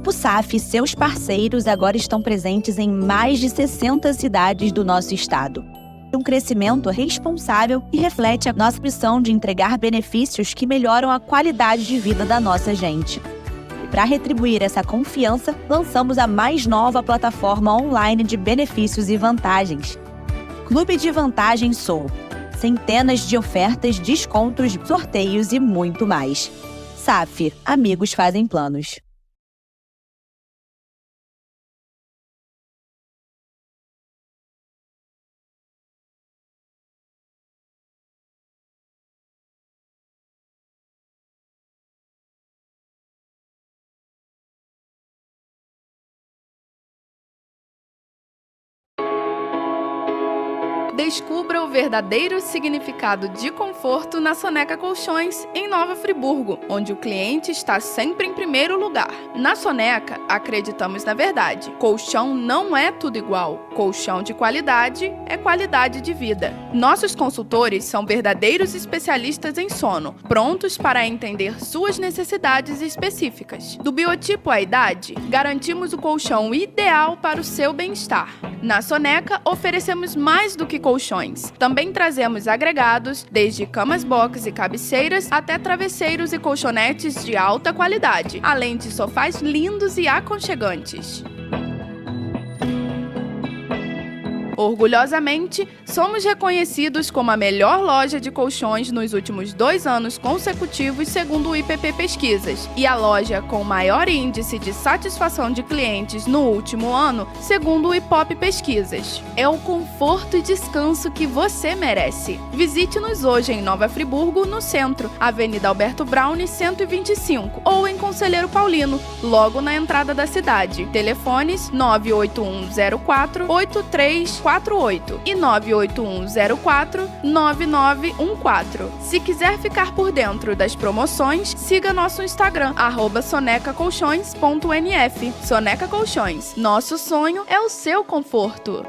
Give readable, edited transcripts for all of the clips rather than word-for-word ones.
Grupo SAF e seus parceiros agora estão presentes em mais de 60 cidades do nosso estado. Um crescimento responsável e reflete a nossa missão de entregar benefícios que melhoram a qualidade de vida da nossa gente. E para retribuir essa confiança, lançamos a mais nova plataforma online de benefícios e vantagens. Clube de Vantagens Sou. Centenas de ofertas, descontos, sorteios e muito mais. SAF, amigos fazem planos. Descubra o verdadeiro significado de conforto na Soneca Colchões, em Nova Friburgo, onde o cliente está sempre em primeiro lugar. Na Soneca, acreditamos na verdade. Colchão não é tudo igual. Colchão de qualidade é qualidade de vida. Nossos consultores são verdadeiros especialistas em sono, prontos para entender suas necessidades específicas. Do biotipo à idade, garantimos o colchão ideal para o seu bem-estar. Na Soneca, oferecemos mais do que colchões. Também trazemos agregados, desde camas box e cabeceiras até travesseiros e colchonetes de alta qualidade, além de sofás lindos e aconchegantes. Orgulhosamente, somos reconhecidos como a melhor loja de colchões nos últimos 2 anos consecutivos, segundo o IPP Pesquisas, e a loja com o maior índice de satisfação de clientes no último ano, segundo o IPOP Pesquisas. É o conforto e descanso que você merece. Visite-nos hoje em Nova Friburgo, no centro, Avenida Alberto Braune, 125, ou em Conselheiro Paulino, logo na entrada da cidade. Telefones 98104-8348 e 98104-9914. Se quiser ficar por dentro das promoções, siga nosso Instagram, @sonecacolchões.nf. Soneca Colchões, nosso sonho é o seu conforto.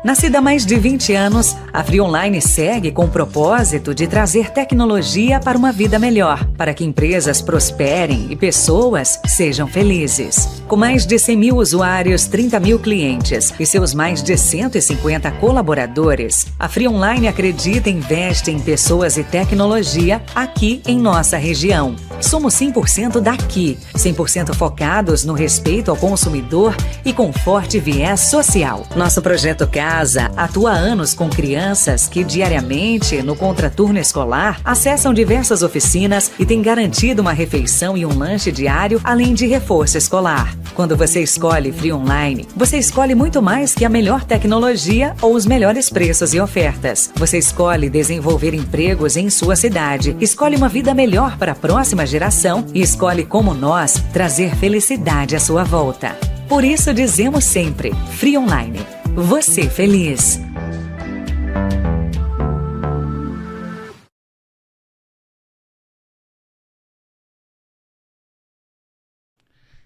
Nascida há mais de 20 anos, a Free Online segue com o propósito de trazer tecnologia para uma vida melhor, para que empresas prosperem e pessoas sejam felizes. Com mais de 100 mil usuários, 30 mil clientes e seus mais de 150 colaboradores, a Free Online acredita e investe em pessoas e tecnologia aqui em nossa região. Somos 100% daqui, 100% focados no respeito ao consumidor e com forte viés social. Nosso projeto Casa atua há anos com crianças que diariamente, no contraturno escolar, acessam diversas oficinas e tem garantido uma refeição e um lanche diário, além de reforço escolar. Quando você escolhe Free Online, você escolhe muito mais que a melhor tecnologia ou os melhores preços e ofertas. Você escolhe desenvolver empregos em sua cidade, escolhe uma vida melhor para a próxima geração e escolhe, como nós, trazer felicidade à sua volta. Por isso dizemos sempre, Free Online. Você feliz.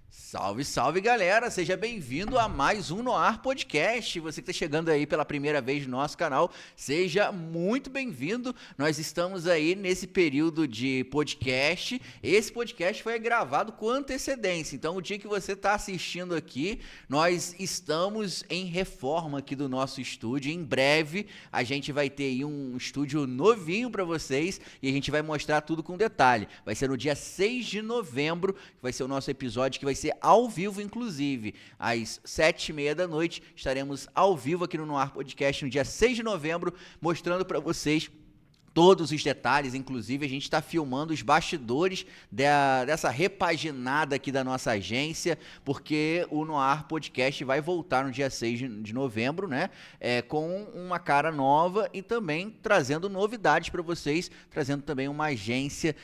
Salve, salve, galera! Seja bem-vindo a mais um No Ar Podcast. Você que está chegando aí pela primeira vez no nosso canal, seja muito bem-vindo. Nós estamos aí nesse período de podcast. Esse podcast foi gravado com antecedência. Então, o dia que você está assistindo aqui, nós estamos em reforma aqui do nosso estúdio. Em breve, a gente vai ter aí um estúdio novinho para vocês e a gente vai mostrar tudo com detalhe. Vai ser no dia 6 de novembro, que vai ser o nosso episódio, que vai ser ao vivo, inclusive, às 7h30 da noite, estaremos ao vivo aqui no Ar Podcast no dia 6 de novembro, mostrando para vocês todos os detalhes. Inclusive a gente está filmando os bastidores dessa repaginada aqui da nossa agência, porque o No Ar Podcast vai voltar no dia 6 de novembro, né? Com uma cara nova e também trazendo novidades para vocês, trazendo também uma agência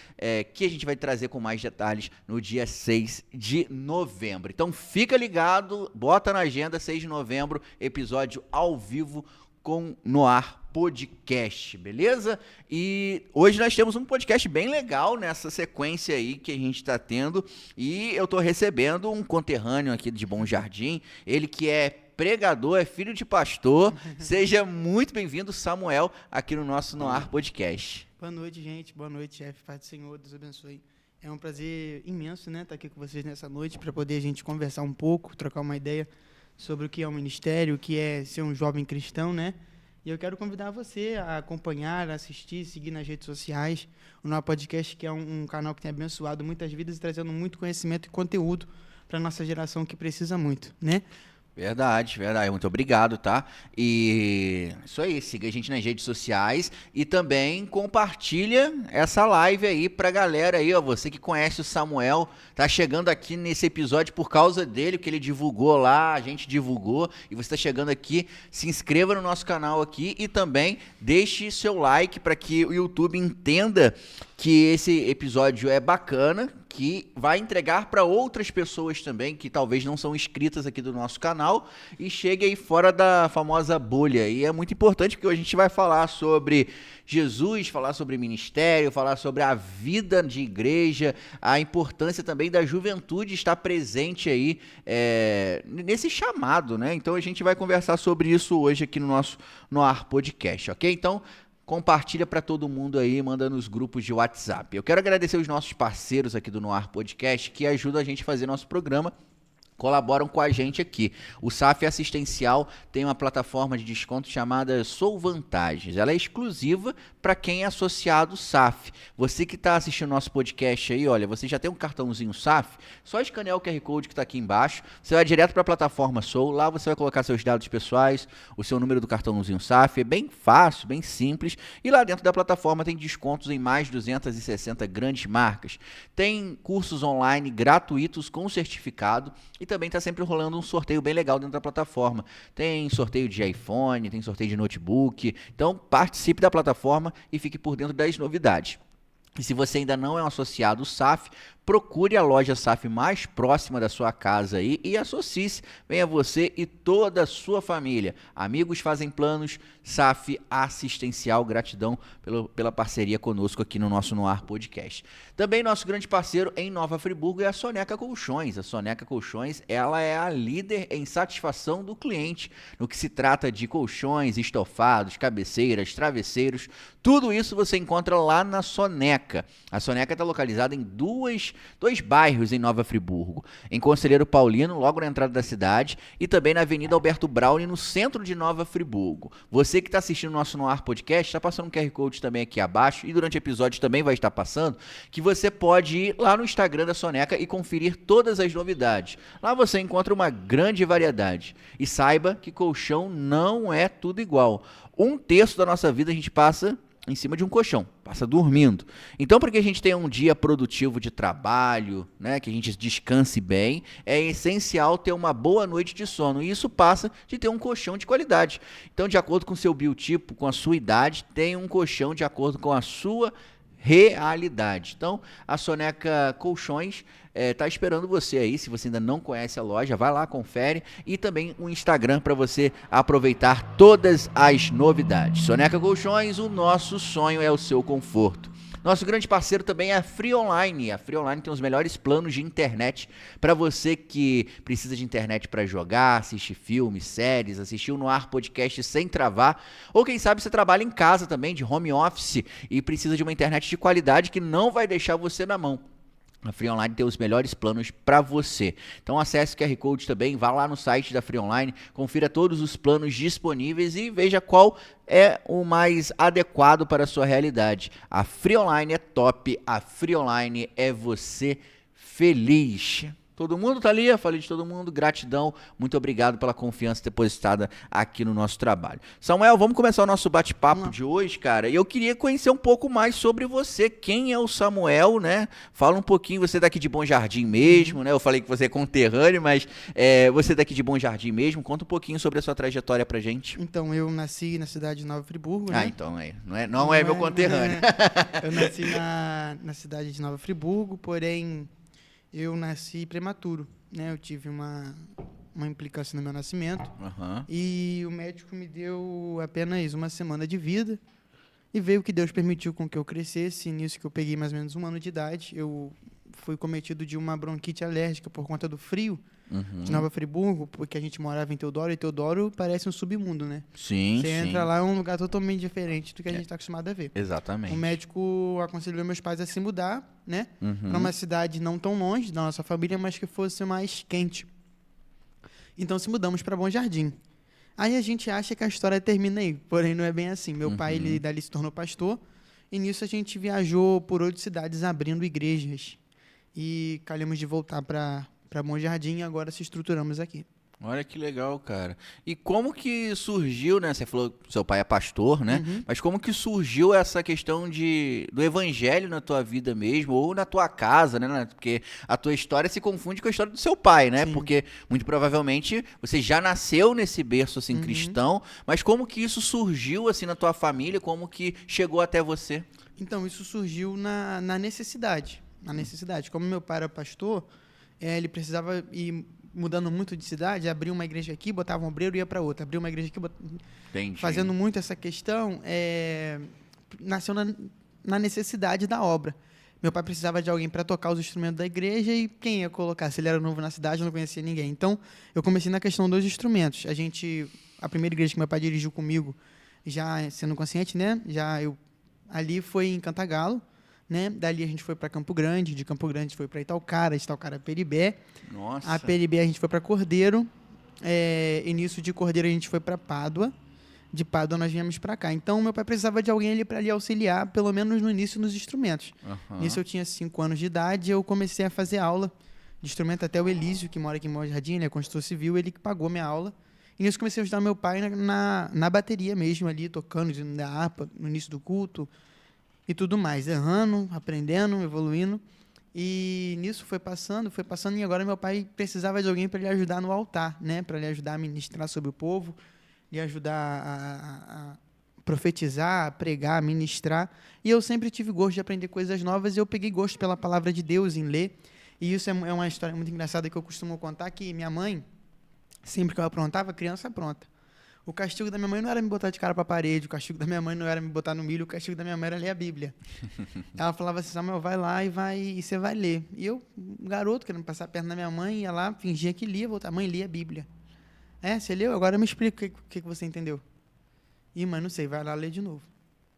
que a gente vai trazer com mais detalhes no dia 6 de novembro. Então fica ligado, bota na agenda, 6 de novembro, episódio ao vivo com No Ar Podcast, beleza? E hoje nós temos um podcast bem legal nessa sequência aí que a gente está tendo, e eu estou recebendo um conterrâneo aqui de Bom Jardim, ele que é pregador, é filho de pastor. Seja muito bem-vindo, Samuel, aqui no nosso No Ar Podcast. Boa noite, gente. Boa noite, chefe. Paz do Senhor, Deus abençoe. É um prazer imenso, né, estar aqui com vocês nessa noite para poder a gente conversar um pouco, trocar uma ideia sobre o que é o ministério, o que é ser um jovem cristão, né? E eu quero convidar você a acompanhar, a assistir, seguir nas redes sociais o nosso podcast, que é um canal que tem abençoado muitas vidas e trazendo muito conhecimento e conteúdo para a nossa geração que precisa muito, né? Verdade, verdade. Muito obrigado, tá? E isso aí, siga a gente nas redes sociais e também compartilha essa live aí pra galera aí, ó. Você que conhece o Samuel, tá chegando aqui nesse episódio por causa dele, que ele divulgou lá, a gente divulgou, e você tá chegando aqui, se inscreva no nosso canal aqui e também deixe seu like para que o YouTube entenda que esse episódio é bacana, que vai entregar para outras pessoas também, que talvez não são inscritas aqui do nosso canal, e chegue aí fora da famosa bolha. E é muito importante, porque hoje a gente vai falar sobre Jesus, falar sobre ministério, falar sobre a vida de igreja, a importância também da juventude estar presente aí nesse chamado, né? Então a gente vai conversar sobre isso hoje aqui no nosso Noar Podcast, ok? Então, compartilha para todo mundo aí, manda nos grupos de WhatsApp. Eu quero agradecer os nossos parceiros aqui do Noar Podcast que ajudam a gente a fazer nosso programa, colaboram com a gente aqui. O SAF Assistencial tem uma plataforma de desconto chamada Sou Vantagens. Ela é exclusiva para quem é associado SAF. Você que está assistindo nosso podcast aí, olha, você já tem um cartãozinho SAF, só escanear o QR Code que está aqui embaixo, você vai direto para a plataforma Sou, lá você vai colocar seus dados pessoais, o seu número do cartãozinho SAF, é bem fácil, bem simples, e lá dentro da plataforma tem descontos em mais de 260 grandes marcas. Tem cursos online gratuitos com certificado e também está sempre rolando um sorteio bem legal dentro da plataforma. Tem sorteio de iPhone, tem sorteio de notebook. Então participe da plataforma e fique por dentro das novidades. E se você ainda não é um associado SAF, procure a loja SAF mais próxima da sua casa aí e associe-se. Venha você e toda a sua família. Amigos fazem planos, SAF Assistencial. Gratidão pela parceria conosco aqui no nosso Noar Podcast. Também nosso grande parceiro em Nova Friburgo é a Soneca Colchões. A Soneca Colchões, ela é a líder em satisfação do cliente no que se trata de colchões, estofados, cabeceiras, travesseiros. Tudo isso você encontra lá na Soneca. A Soneca está localizada em dois bairros em Nova Friburgo, em Conselheiro Paulino, logo na entrada da cidade, e também na Avenida Alberto Braune, no centro de Nova Friburgo. Você que está assistindo o nosso Noar Podcast, está passando um QR Code também aqui abaixo, e durante o episódio também vai estar passando, que você pode ir lá no Instagram da Soneca e conferir todas as novidades. Lá você encontra uma grande variedade. E saiba que colchão não é tudo igual. 1/3 da nossa vida a gente passa em cima de um colchão, passa dormindo. Então, para que a gente tenha um dia produtivo de trabalho, né, que a gente descanse bem, é essencial ter uma boa noite de sono. E isso passa de ter um colchão de qualidade. Então, de acordo com o seu biotipo, com a sua idade, tenha um colchão de acordo com a sua realidade. Então, a Soneca Colchões tá esperando você aí. Se você ainda não conhece a loja, vai lá, confere, e também o Instagram para você aproveitar todas as novidades. Soneca Colchões, o nosso sonho é o seu conforto. Nosso grande parceiro também é a Free Online. A Free Online tem os melhores planos de internet para você que precisa de internet para jogar, assistir filmes, séries, assistir o Noar Podcast sem travar. Ou quem sabe você trabalha em casa também, de home office, e precisa de uma internet de qualidade que não vai deixar você na mão. A Free Online tem os melhores planos para você. Então acesse o QR Code também, vá lá no site da Free Online, confira todos os planos disponíveis e veja qual é o mais adequado para a sua realidade. A Free Online é top, a Free Online é você feliz. Todo mundo tá ali, eu falei de todo mundo, gratidão, muito obrigado pela confiança depositada aqui no nosso trabalho. Samuel, vamos começar o nosso bate-papo de hoje, cara, e eu queria conhecer um pouco mais sobre você, quem é o Samuel, né? Fala um pouquinho, você é daqui de Bom Jardim mesmo, né? Eu falei que você é conterrâneo, mas você é daqui de Bom Jardim mesmo, conta um pouquinho sobre a sua trajetória pra gente. Então, eu nasci na cidade de Nova Friburgo, né? Então, não é meu conterrâneo. Eu nasci na cidade de Nova Friburgo, porém eu nasci prematuro, né? Eu tive uma implicação no meu nascimento e o médico me deu apenas 1 semana de vida e veio que Deus permitiu com que eu crescesse. Nisso que eu peguei mais ou menos 1 ano de idade, eu fui cometido de uma bronquite alérgica por conta do frio de Uhum. Nova Friburgo, porque a gente morava em Teodoro, e Teodoro parece um submundo, né? Sim, Você sim. entra lá, é um lugar totalmente diferente do que a gente está acostumado a ver. Exatamente. O médico aconselhou meus pais a se mudar, né? Uhum. Para uma cidade não tão longe da nossa família, mas que fosse mais quente. Então se mudamos para Bom Jardim. Aí a gente acha que a história termina aí, porém não é bem assim. Meu pai, ele dali se tornou pastor, e nisso a gente viajou por outras cidades abrindo igrejas. E calhamos de voltar para Bom Jardim e agora se estruturamos aqui. Olha que legal, cara. E como que surgiu, né? Você falou que seu pai é pastor, né? Mas como que surgiu essa questão do evangelho na tua vida mesmo, ou na tua casa, né? Porque a tua história se confunde com a história do seu pai, né? Sim. Porque muito provavelmente você já nasceu nesse berço, assim, cristão, mas como que isso surgiu, assim, na tua família? Como que chegou até você? Então, isso surgiu na necessidade. Na necessidade. Como meu pai era pastor, ele precisava ir mudando muito de cidade, abrir uma igreja aqui, botava um obreiro e ia para outra. Abrir uma igreja aqui, Entendi. fazendo muito essa questão, nasceu na necessidade da obra. Meu pai precisava de alguém para tocar os instrumentos da igreja e quem ia colocar? Se ele era novo na cidade, eu não conhecia ninguém. Então, eu comecei na questão dos instrumentos. A primeira igreja que meu pai dirigiu comigo, já sendo consciente, né? Ali foi em Cantagalo, né? Dali a gente foi para Campo Grande, de Campo Grande foi para Itaocara, de Itaocara Peribé. Nossa. A Peribé a gente foi para Cordeiro, início de Cordeiro a gente foi para Pádua, de Pádua nós viemos para cá. Então meu pai precisava de alguém ali para ali auxiliar, pelo menos no início, nos instrumentos. Aham. Nisso eu tinha 5 anos de idade, eu comecei a fazer aula de instrumento, até o Elísio, que mora aqui em Bom Jardim, ele é construtor civil, ele que pagou minha aula. E nisso comecei a ajudar meu pai na bateria mesmo ali, tocando na harpa, no início do culto e tudo mais, errando, aprendendo, evoluindo. E nisso foi passando, e agora meu pai precisava de alguém para lhe ajudar no altar, né? Para lhe ajudar a ministrar sobre o povo, lhe ajudar a profetizar, a pregar, a ministrar. E eu sempre tive gosto de aprender coisas novas, e eu peguei gosto pela palavra de Deus, em ler. E isso é uma história muito engraçada que eu costumo contar, que minha mãe, sempre que eu aprontava, criança pronta. O castigo da minha mãe não era me botar de cara para a parede, o castigo da minha mãe não era me botar no milho, o castigo da minha mãe era ler a Bíblia. Ela falava assim, Samuel, vai lá e você vai ler. E eu, um garoto, querendo passar perto da minha mãe, ia lá, fingia que lia, voltava, mãe, lia a Bíblia. Você leu? Agora me explica o que você entendeu. Ih, mãe, não sei, vai lá ler de novo.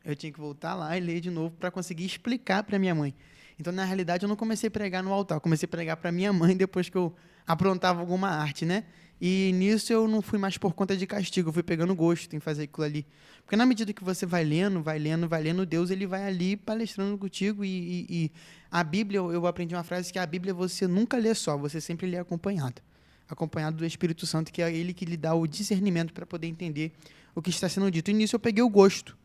Eu tinha que voltar lá e ler de novo para conseguir explicar para minha mãe. Então, na realidade, eu não comecei a pregar no altar, eu comecei a pregar para minha mãe depois que eu aprontava alguma arte, né? E nisso eu não fui mais por conta de castigo, eu fui pegando gosto em fazer aquilo ali. Porque na medida que você vai lendo, Deus ele vai ali palestrando contigo. E a Bíblia, eu aprendi uma frase que a Bíblia você nunca lê só, você sempre lê acompanhado. Acompanhado do Espírito Santo, que é ele que lhe dá o discernimento para poder entender o que está sendo dito. E nisso eu peguei o gosto.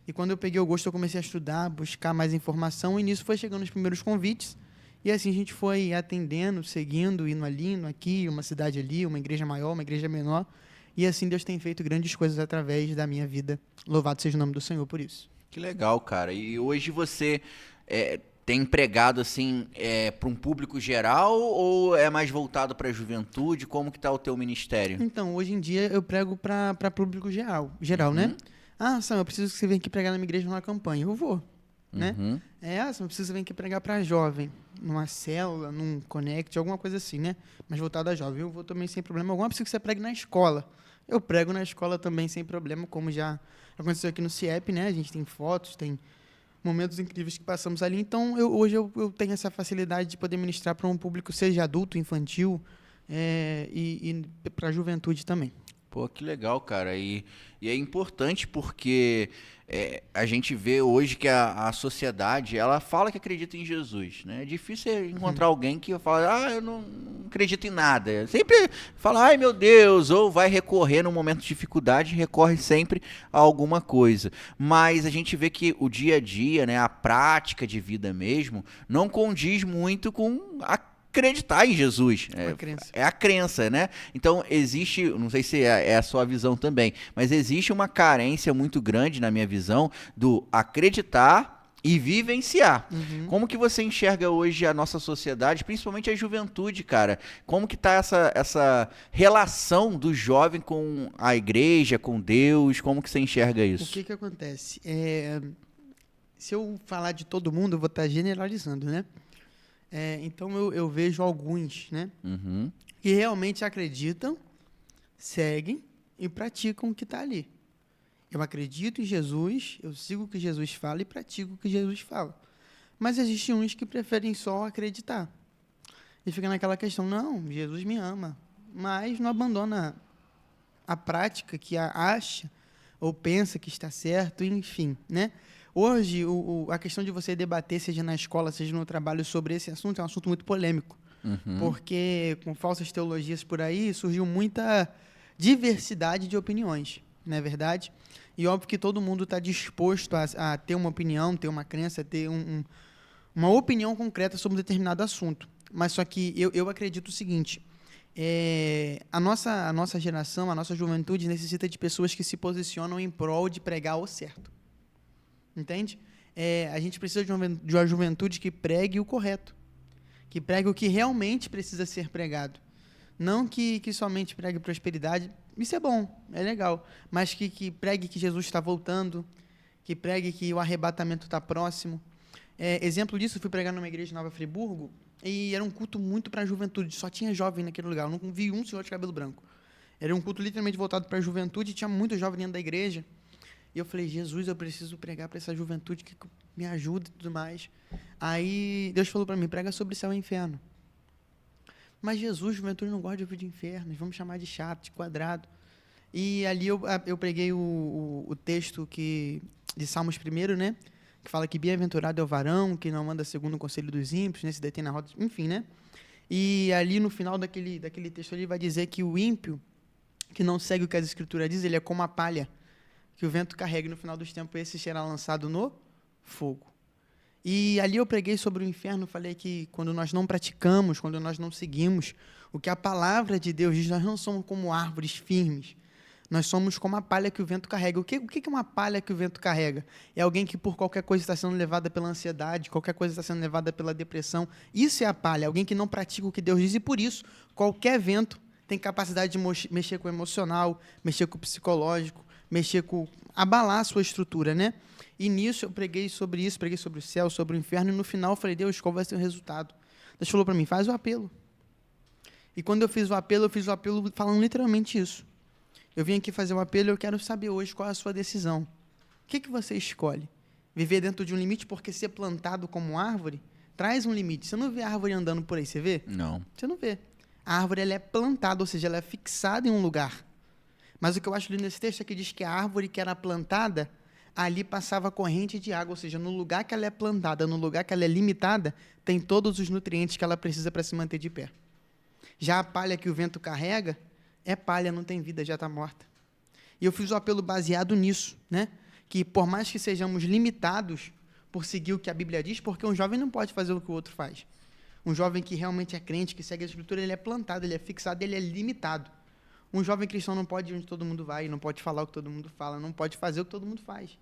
E quando eu peguei o gosto, eu comecei a estudar, buscar mais informação, e nisso foi chegando os primeiros convites. E assim a gente foi atendendo, seguindo, indo ali, indo aqui, uma cidade ali, uma igreja maior, uma igreja menor. E assim Deus tem feito grandes coisas através da minha vida. Louvado seja o nome do Senhor por isso. Que legal, cara. E hoje você tem pregado assim para um público geral ou é mais voltado para a juventude? Como que tá o teu ministério? Então, hoje em dia eu prego para público geral, né? Samuel, eu preciso que você venha aqui pregar na minha igreja numa campanha. Eu vou, né? Samuel, preciso que você venha aqui pregar para jovem, numa célula, num connect, alguma coisa assim, né? Mas voltado a jovem. Eu vou também sem problema algum. Eu preciso que você pregue na escola. Eu prego na escola também sem problema, como já aconteceu aqui no CIEP, né? A gente tem fotos, tem momentos incríveis que passamos ali. Então, hoje eu tenho essa facilidade de poder ministrar para um público, seja adulto, infantil, e para a juventude também. Pô, que legal, cara. E é importante porque a gente vê hoje que a sociedade, ela fala que acredita em Jesus, né? É difícil encontrar alguém que fala, eu não acredito em nada. Sempre fala, ai meu Deus, ou vai recorrer num momento de dificuldade, recorre sempre a alguma coisa. Mas a gente vê que o dia a dia, né, a prática de vida mesmo, não condiz muito com acreditar em Jesus. É a crença, né? Então, existe, não sei se é a sua visão também, mas existe uma carência muito grande, na minha visão, do acreditar e vivenciar. Como que você enxerga hoje a nossa sociedade, principalmente a juventude, cara? Como que tá essa relação do jovem com a igreja, com Deus? Como que você enxerga isso? O que acontece? Se eu falar de todo mundo, eu vou estar generalizando, né? Então eu vejo alguns, né, Uhum. que realmente acreditam, seguem e praticam o que está ali. Eu acredito em Jesus, eu sigo o que Jesus fala e pratico o que Jesus fala. Mas existem uns que preferem só acreditar. E fica naquela questão, não, Jesus me ama, mas não abandona a prática que acha ou pensa que está certo, enfim, né? Hoje, a questão de você debater, seja na escola, seja no trabalho, sobre esse assunto, é um assunto muito polêmico. Uhum. Porque, com falsas teologias por aí, surgiu muita diversidade de opiniões, não é verdade? E óbvio que todo mundo está disposto a ter uma opinião, ter uma crença, ter uma opinião concreta sobre um determinado assunto. Mas só que eu acredito o seguinte, a nossa geração, a nossa juventude necessita de pessoas que se posicionam em prol de pregar o certo. Entende? A gente precisa de uma juventude que pregue o correto, que pregue o que realmente precisa ser pregado. Não que somente pregue prosperidade, isso é bom, é legal, mas que pregue que Jesus está voltando, que pregue que o arrebatamento está próximo. Exemplo disso, eu fui pregar numa igreja em Nova Friburgo, e era um culto muito para a juventude, só tinha jovem naquele lugar, eu não vi um senhor de cabelo branco. Era um culto literalmente voltado para a juventude, e tinha muito jovem dentro da igreja. E eu falei, Jesus, eu preciso pregar para essa juventude que me ajuda e tudo mais. Aí Deus falou para mim, prega sobre céu e inferno. Mas Jesus, juventude não gosta de ouvir de inferno, vamos chamar de chato, de quadrado. E ali eu preguei o texto de Salmos 1, né? Que fala que bem-aventurado é o varão, que não anda segundo o conselho dos ímpios, né? Se detém na roda, enfim, né? E ali no final daquele texto ali vai dizer que o ímpio, que não segue o que as escrituras dizem, ele é como a palha que o vento carrega, e no final dos tempos esse será lançado no fogo. E ali eu preguei sobre o inferno, falei que quando nós não praticamos, quando nós não seguimos o que a palavra de Deus diz, nós não somos como árvores firmes, nós somos como a palha que o vento carrega. O que é uma palha que o vento carrega? É alguém que por qualquer coisa está sendo levada pela ansiedade, qualquer coisa está sendo levada pela depressão. Isso é a palha, alguém que não pratica o que Deus diz, e por isso qualquer vento tem capacidade de mexer com o emocional, mexer com o psicológico, abalar a sua estrutura, né? E nisso eu preguei sobre isso, preguei sobre o céu, sobre o inferno, e no final eu falei, Deus, qual vai ser o resultado? Deus falou para mim, faz o apelo. E quando eu fiz o apelo falando literalmente isso. Eu vim aqui fazer um apelo e eu quero saber hoje qual é a sua decisão. O que você escolhe? Viver dentro de um limite, porque ser plantado como árvore traz um limite. Você não vê a árvore andando por aí, você vê? Não. Você não vê. A árvore ela é plantada, ou seja, ela é fixada em um lugar. Mas o que eu acho lindo nesse texto é que diz que a árvore que era plantada, ali passava corrente de água, ou seja, no lugar que ela é plantada, no lugar que ela é limitada, tem todos os nutrientes que ela precisa para se manter de pé. Já a palha que o vento carrega, é palha, não tem vida, já está morta. E eu fiz o apelo baseado nisso, né? Que por mais que sejamos limitados por seguir o que a Bíblia diz, porque um jovem não pode fazer o que o outro faz. Um jovem que realmente é crente, que segue a Escritura, ele é plantado, ele é fixado, ele é limitado. Um jovem cristão não pode ir onde todo mundo vai, não pode falar o que todo mundo fala, não pode fazer o que todo mundo faz.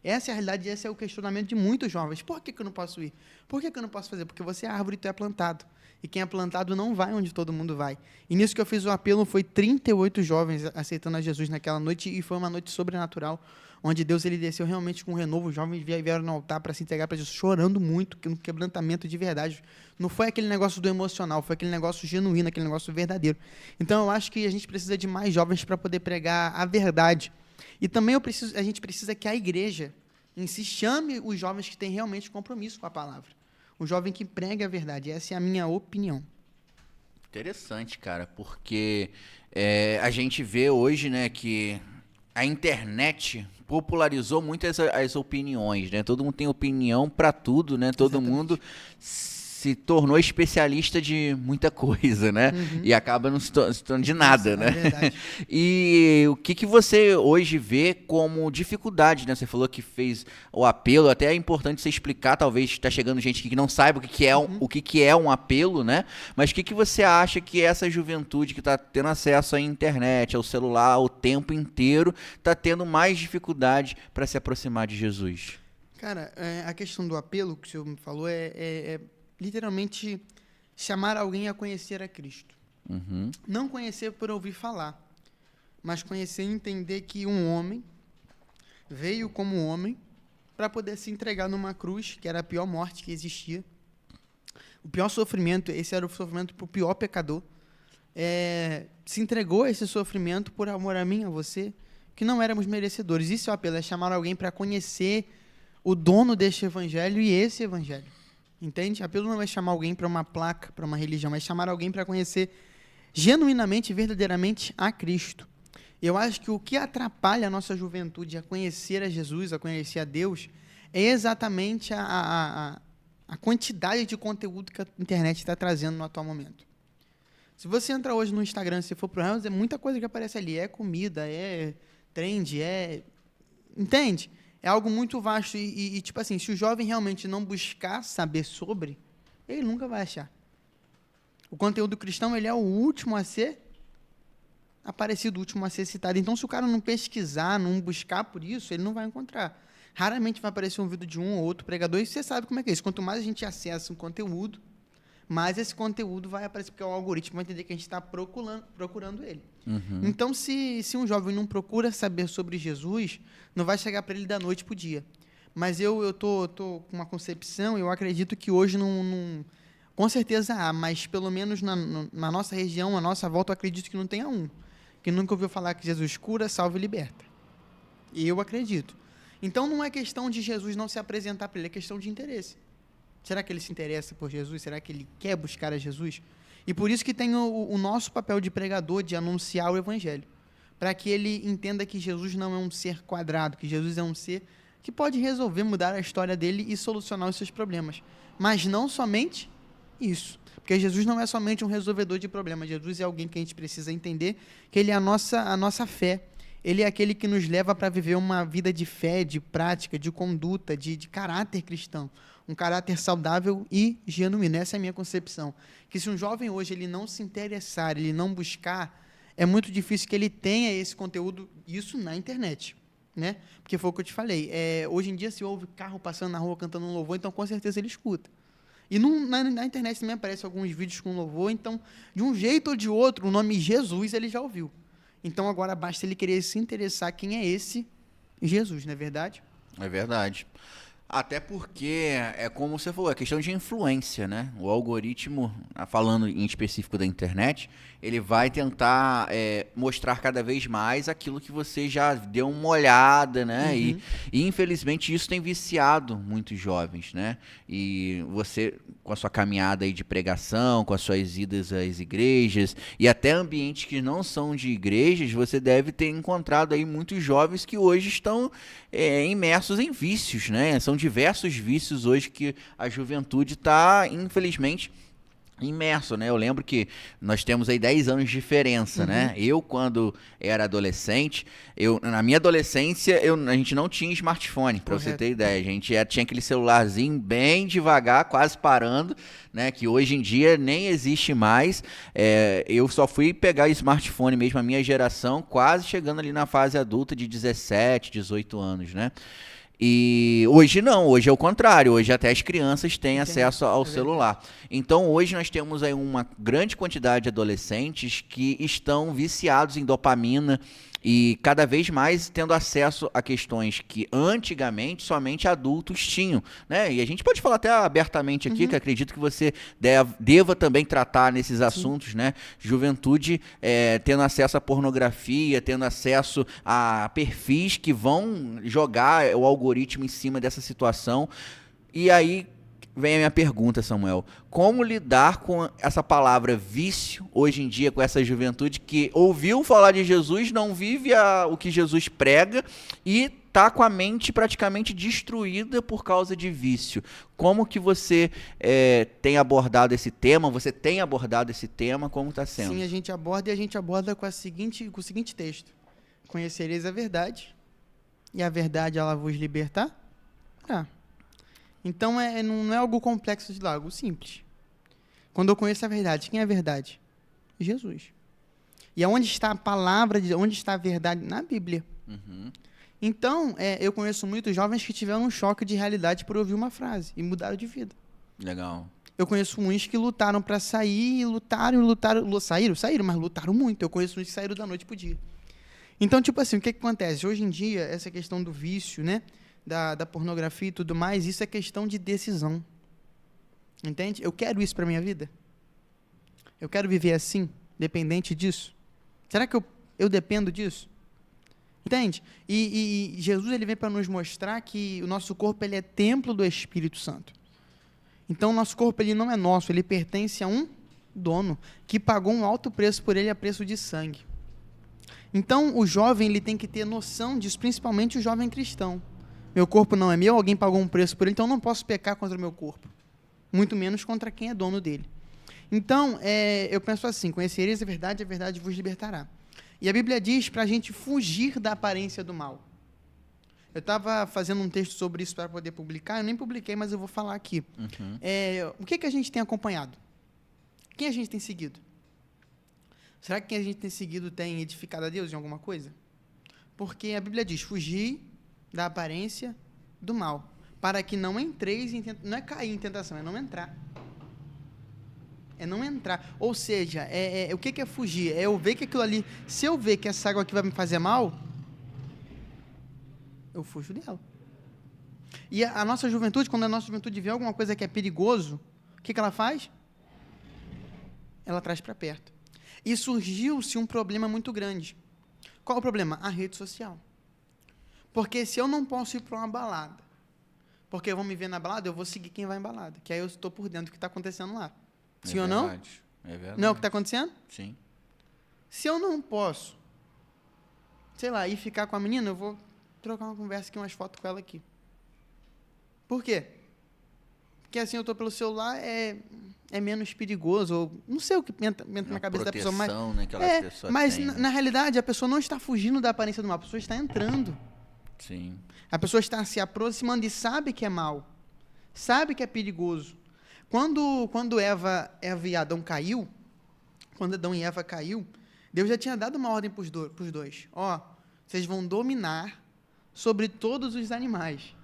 Essa é a realidade, esse é o questionamento de muitos jovens. Por que eu não posso ir? Por que eu não posso fazer? Porque você é árvore e tu é plantado. E quem é plantado não vai onde todo mundo vai. E nisso que eu fiz o apelo, foi 38 jovens aceitando a Jesus naquela noite, e foi uma noite sobrenatural, onde Deus ele desceu realmente com um renovo. Os jovens vieram no altar para se entregar para Jesus, chorando muito, um quebrantamento de verdade. Não foi aquele negócio do emocional, foi aquele negócio genuíno, aquele negócio verdadeiro. Então eu acho que a gente precisa de mais jovens para poder pregar a verdade. E também a gente precisa que a igreja em si chame os jovens que têm realmente compromisso com a palavra. O jovem que prega a verdade. Essa é a minha opinião. Interessante, cara, porque a gente vê hoje, né, que a internet popularizou muito as opiniões, né? Todo mundo tem opinião para tudo, né? Todo Exatamente. mundo se tornou especialista de muita coisa, né? Uhum. E acaba não se tornando de nada, Isso, né? é verdade. E o que você hoje vê como dificuldade, né? Você falou que fez o apelo, até é importante você explicar, talvez está chegando gente que não saiba o que é um apelo, né? Mas o que você acha que essa juventude que está tendo acesso à internet, ao celular, o tempo inteiro, está tendo mais dificuldade para se aproximar de Jesus? Cara, a questão do apelo que o senhor me falou é literalmente chamar alguém a conhecer a Cristo. Uhum. Não conhecer por ouvir falar, mas conhecer e entender que um homem veio como homem para poder se entregar numa cruz, que era a pior morte que existia. o pior sofrimento, esse era o sofrimento para o pior pecador, se entregou a esse sofrimento por amor a mim, a você, que não éramos merecedores. Isso é o apelo, é chamar alguém para conhecer o dono deste evangelho e esse evangelho. Entende? O apelo não é chamar alguém para uma placa, para uma religião, é chamar alguém para conhecer genuinamente e verdadeiramente a Cristo. Eu acho que o que atrapalha a nossa juventude a conhecer a Jesus, a conhecer a Deus, é exatamente a quantidade de conteúdo que a internet está trazendo no atual momento. Se você entrar hoje no Instagram, se for pro Reels, é muita coisa que aparece ali. É comida, é trend, entende? É algo muito vasto e, tipo assim, se o jovem realmente não buscar saber sobre, ele nunca vai achar. O conteúdo cristão, ele é o último a ser aparecido, o último a ser citado. Então, se o cara não pesquisar, não buscar por isso, ele não vai encontrar. Raramente vai aparecer um vídeo de um ou outro pregador, e você sabe como é que é isso. Quanto mais a gente acessa um conteúdo, mais esse conteúdo vai aparecer, porque o algoritmo vai entender que a gente está procurando ele. Uhum. Então, se um jovem não procura saber sobre Jesus, não vai chegar para ele da noite para o dia. Mas eu tô com uma concepção, eu acredito que hoje não com certeza há, mas pelo menos na nossa região, à nossa volta, eu acredito que não tenha um que nunca ouviu falar que Jesus cura, salva e liberta. E eu acredito. Então, não é questão de Jesus não se apresentar para ele, é questão de interesse. Será que ele se interessa por Jesus? Será que ele quer buscar a Jesus? E por isso que tem o nosso papel de pregador, de anunciar o evangelho. Para que ele entenda que Jesus não é um ser quadrado, que Jesus é um ser que pode resolver, mudar a história dele e solucionar os seus problemas. Mas não somente isso. Porque Jesus não é somente um resolvedor de problemas. Jesus é alguém que a gente precisa entender que ele é a nossa fé. Ele é aquele que nos leva para viver uma vida de fé, de prática, de conduta, de caráter cristão. Um caráter saudável e genuíno. Essa é a minha concepção. Que se um jovem hoje ele não se interessar, ele não buscar, é muito difícil que ele tenha esse conteúdo, isso na internet. Né? Porque foi o que eu te falei. Hoje em dia, se ouve carro passando na rua cantando um louvor, então com certeza ele escuta. E na internet também aparecem alguns vídeos com louvor, então, de um jeito ou de outro, o nome Jesus ele já ouviu. Então, agora basta ele querer se interessar quem é esse Jesus, não é verdade? É verdade. Até porque, é como você falou, é questão de influência, né? O algoritmo, falando em específico da internet, ele vai tentar mostrar cada vez mais aquilo que você já deu uma olhada, né? Uhum. E infelizmente isso tem viciado muitos jovens, né? E você, com a sua caminhada aí de pregação, com as suas idas às igrejas e até ambientes que não são de igrejas, você deve ter encontrado aí muitos jovens que hoje estão imersos em vícios, né? São diversos vícios hoje que a juventude está, infelizmente, imerso, né? Eu lembro que nós temos aí 10 anos de diferença, né? Eu, quando era adolescente, na minha adolescência, a gente não tinha smartphone, para você ter ideia. A gente tinha aquele celularzinho bem devagar, quase parando, né? Que hoje em dia nem existe mais. Eu só fui pegar smartphone mesmo, a minha geração, quase chegando ali na fase adulta de 17, 18 anos, né? E hoje não, hoje é o contrário, hoje até as crianças têm acesso ao celular. Então hoje nós temos aí uma grande quantidade de adolescentes que estão viciados em dopamina e cada vez mais tendo acesso a questões que antigamente somente adultos tinham, né? E a gente pode falar até abertamente aqui, que acredito que você deva também tratar nesses assuntos, né? Juventude tendo acesso à pornografia, tendo acesso a perfis que vão jogar o algoritmo em cima dessa situação. E aí vem a minha pergunta, Samuel. Como lidar com essa palavra vício hoje em dia com essa juventude que ouviu falar de Jesus, não vive o que Jesus prega e está com a mente praticamente destruída por causa de vício? Como que você tem abordado esse tema? Você tem abordado esse tema? Como está sendo? Sim, a gente aborda com o seguinte texto. Conhecereis a verdade, e a verdade ela vos libertar? Então, não é algo complexo de lá, é algo simples. Quando eu conheço a verdade, quem é a verdade? Jesus. E aonde está a palavra, onde está a verdade? Na Bíblia. Uhum. Então, eu conheço muitos jovens que tiveram um choque de realidade por ouvir uma frase e mudaram de vida. Legal. Eu conheço uns que lutaram para sair, saíram, mas lutaram muito. Eu conheço uns que saíram da noite pro dia. Então, tipo assim, o que acontece? Hoje em dia, essa questão do vício, né? Da pornografia e tudo mais, isso é questão de decisão. Entende? Eu quero isso para minha vida? Eu quero viver assim, dependente disso? Será que eu dependo disso? Entende? E Jesus ele vem para nos mostrar que o nosso corpo ele é templo do Espírito Santo. Então, o nosso corpo ele não é nosso, ele pertence a um dono que pagou um alto preço por ele a preço de sangue. Então, o jovem ele tem que ter noção disso, principalmente o jovem cristão. Meu corpo não é meu, alguém pagou um preço por ele, então eu não posso pecar contra o meu corpo. Muito menos contra quem é dono dele. Então, eu penso assim, conhecereis a verdade vos libertará. E a Bíblia diz para a gente fugir da aparência do mal. Eu estava fazendo um texto sobre isso para poder publicar, eu nem publiquei, mas eu vou falar aqui. Uhum. O que a gente tem acompanhado? Quem a gente tem seguido? Será que quem a gente tem seguido tem edificado a Deus em alguma coisa? Porque a Bíblia diz, fugir da aparência do mal, para que não entreis em tentação. Não é cair em tentação, é não entrar. É não entrar. Ou seja, o que é fugir? É eu ver que aquilo ali, se eu ver que essa água aqui vai me fazer mal, eu fujo dela. E a nossa juventude, quando a nossa juventude vê alguma coisa que é perigoso, o que ela faz? Ela traz para perto. E surgiu-se um problema muito grande. Qual é o problema? A rede social. Porque se eu não posso ir para uma balada, porque vão me ver na balada, eu vou seguir quem vai em balada, que aí eu estou por dentro do que está acontecendo lá. Sim ou não? É verdade. Não é o que está acontecendo? Sim. Se eu não posso, sei lá, ir ficar com a menina, eu vou trocar uma conversa aqui, umas fotos com ela aqui. Por quê? Porque assim eu estou pelo celular, é menos perigoso, ou não sei o que entra na cabeça da pessoa, mas né, que aquela pessoa mas tem, na realidade a pessoa não está fugindo da aparência do mal, a pessoa está entrando. Sim. A pessoa está se aproximando e sabe que é mal, sabe que é perigoso. Quando Eva e Adão caiu, quando Adão e Eva caiu, Deus já tinha dado uma ordem para os dois. Vocês vão dominar sobre todos os animais.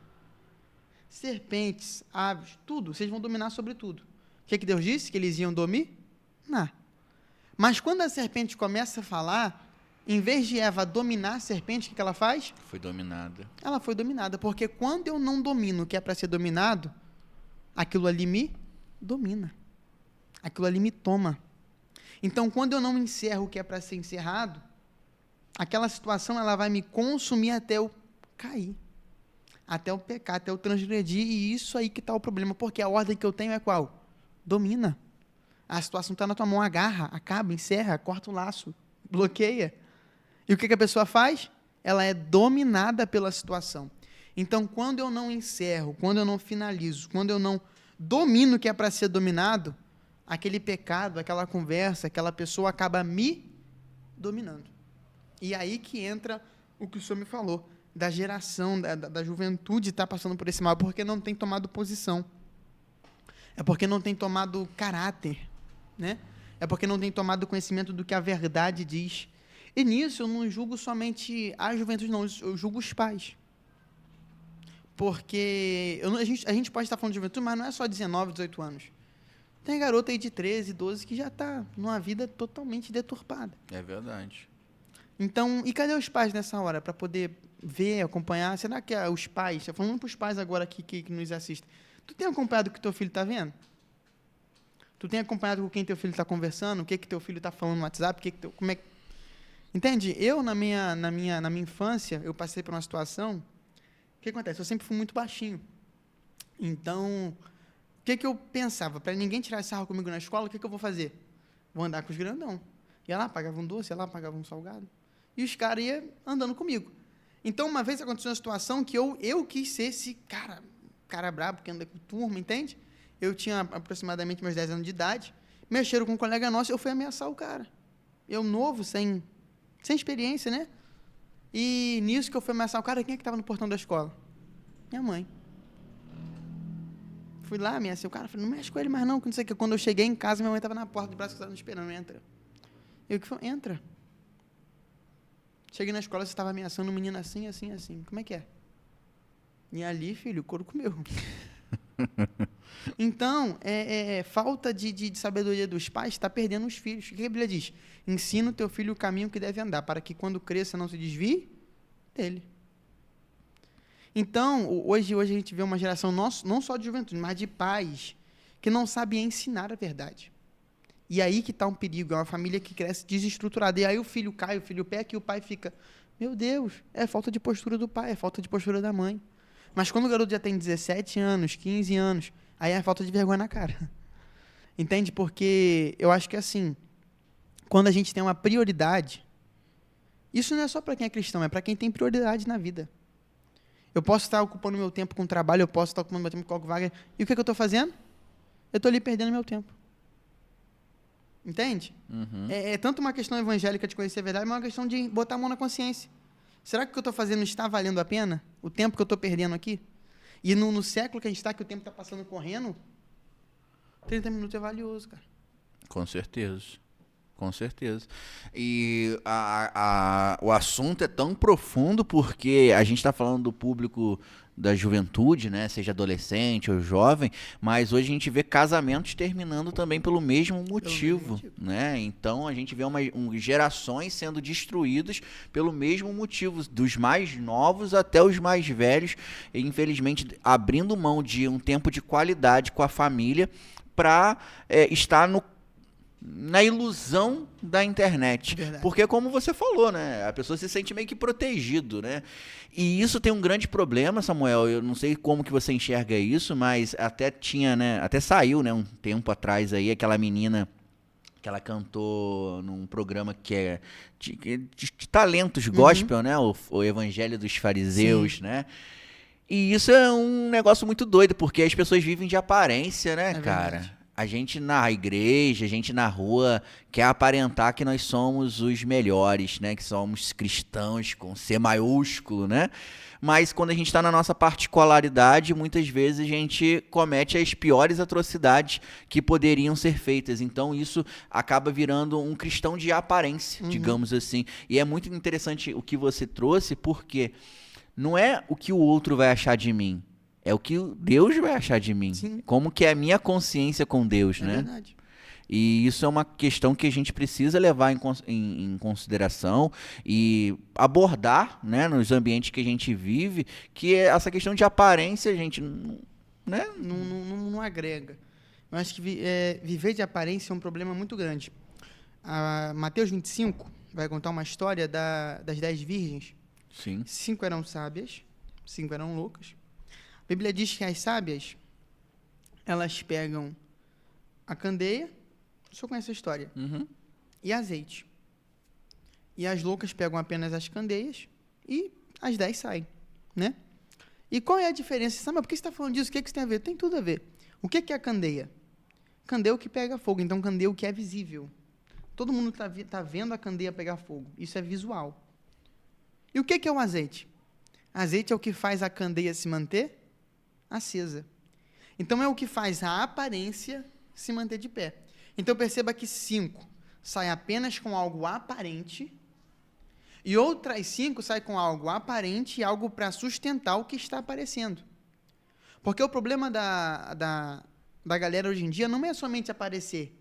Serpentes, aves, tudo. Vocês vão dominar sobre tudo. O que Deus disse? Que eles iam dominar. Mas quando a serpente começa a falar, em vez de Eva dominar a serpente, o que ela faz? Foi dominada. Ela foi dominada. Porque quando eu não domino o que é para ser dominado, aquilo ali me domina. Aquilo ali me toma. Então, quando eu não encerro o que é para ser encerrado, aquela situação ela vai me consumir até eu cair, até eu pecar, até eu transgredir, e isso aí que está o problema, porque a ordem que eu tenho é qual? Domina. A situação está na tua mão, agarra, acaba, encerra, corta o laço, bloqueia. E o que a pessoa faz? Ela é dominada pela situação. Então, quando eu não encerro, quando eu não finalizo, quando eu não domino o que é para ser dominado, aquele pecado, aquela conversa, aquela pessoa acaba me dominando. E aí que entra o que o senhor me falou, da geração, da juventude estar passando por esse mal, porque não tem tomado posição. É porque não tem tomado caráter, né? É porque não tem tomado conhecimento do que a verdade diz. E nisso eu não julgo somente a juventude, não, eu julgo os pais. Porque a gente pode estar falando de juventude, mas não é só 19, 18 anos. Tem garota aí de 13, 12 que já está numa vida totalmente deturpada. É verdade. Então, e cadê os pais nessa hora para poder ver, acompanhar? Será que os pais, estou falando para os pais agora que nos assistem, tu tem acompanhado o que teu filho está vendo? Tu tem acompanhado com quem teu filho está conversando? O que teu filho está falando no WhatsApp? Como é que... Entende? Eu, na minha infância, eu passei por uma situação. O que acontece? Eu sempre fui muito baixinho. Então, o que eu pensava? Para ninguém tirar sarro comigo na escola, o que eu vou fazer? Vou andar com os grandão. Ia lá, pagava um doce, ia lá, pagava um salgado. E os caras iam andando comigo. Então, uma vez aconteceu uma situação que eu quis ser esse cara brabo, que anda com turma, entende? Eu tinha aproximadamente meus 10 anos de idade, mexeram com um colega nosso, eu fui ameaçar o cara. Eu novo, sem experiência, né? E nisso que eu fui ameaçar o cara, quem é que estava no portão da escola? Minha mãe. Fui lá, ameacei o cara, falei, não mexe com ele mais não, que não sei o que. Quando eu cheguei em casa, minha mãe estava na porta de braço cruzado esperando, entra. Eu que falei, entra. Cheguei na escola, você estava ameaçando um menino assim, assim, assim. Como é que é? E ali, filho, o couro comeu. Então, falta de sabedoria dos pais está perdendo os filhos. O que a Bíblia diz? Ensina o teu filho o caminho que deve andar, para que quando cresça não se desvie dele. Então, hoje a gente vê uma geração não só de juventude, mas de pais que não sabe ensinar a verdade. E aí que está um perigo, é uma família que cresce desestruturada. E aí o filho cai, o filho peca, e o pai fica, meu Deus, é falta de postura do pai, é falta de postura da mãe. Mas quando o garoto já tem 17 anos, 15 anos, aí é falta de vergonha na cara. Entende? Porque eu acho que assim, quando a gente tem uma prioridade, isso não é só para quem é cristão, é para quem tem prioridade na vida. Eu posso estar ocupando meu tempo com trabalho, eu posso estar ocupando meu tempo com algo vaga, e o que eu estou fazendo? Eu estou ali perdendo meu tempo. Entende? Uhum. É tanto uma questão evangélica de conhecer a verdade, mas uma questão de botar a mão na consciência. Será que o que eu estou fazendo está valendo a pena? O tempo que eu estou perdendo aqui? E no século que a gente está, que o tempo está passando correndo, 30 minutos é valioso, cara. Com certeza. Com certeza. E o assunto é tão profundo porque a gente está falando do público da juventude, né? Seja adolescente ou jovem, mas hoje a gente vê casamentos terminando também pelo mesmo motivo, né? Então a gente vê gerações sendo destruídas pelo mesmo motivo, dos mais novos até os mais velhos, e, infelizmente abrindo mão de um tempo de qualidade com a família para estar na ilusão da internet. Verdade. Porque, como você falou, né? A pessoa se sente meio que protegido, né? E isso tem um grande problema, Samuel. Eu não sei como que você enxerga isso, mas até tinha, né? Até saiu, né? Um tempo atrás aí, aquela menina que ela cantou num programa que é de talentos gospel, né? O Evangelho dos Fariseus, Sim. né? E isso é um negócio muito doido, porque as pessoas vivem de aparência, né, cara? Verdade. A gente na igreja, a gente na rua quer aparentar que nós somos os melhores, né? Que somos cristãos com C maiúsculo, né? Mas quando a gente está na nossa particularidade, muitas vezes a gente comete as piores atrocidades que poderiam ser feitas. Então isso acaba virando um cristão de aparência, digamos assim. E é muito interessante o que você trouxe, porque não é o que o outro vai achar de mim. É o que Deus vai achar de mim. Sim. Como que é a minha consciência com Deus, né? Verdade. E isso é uma questão que a gente precisa levar em consideração e abordar, né, nos ambientes que a gente vive, que é essa questão de aparência, a gente, né? Não agrega. Eu acho que viver de aparência é um problema muito grande. Mateus 25 vai contar uma história das 10 virgens. Sim. 5 eram sábias, 5 eram loucas. A Bíblia diz que as sábias, elas pegam a candeia, o senhor conhece a história, Uhum. e azeite. E as loucas pegam apenas as candeias e as 10 saem, né? E qual é a diferença? Sabe, por que você está falando disso? O que isso tem a ver? Tem tudo a ver. O que é a candeia? Candeia é o que pega fogo, então candeia é o que é visível. Todo mundo está vendo a candeia pegar fogo. Isso é visual. E o que é o azeite? Azeite é o que faz a candeia se manter acesa. Então, é o que faz a aparência se manter de pé. Então, perceba que 5 sai apenas com algo aparente e outras 5 saem com algo aparente e algo para sustentar o que está aparecendo. Porque o problema da galera hoje em dia não é somente aparecer,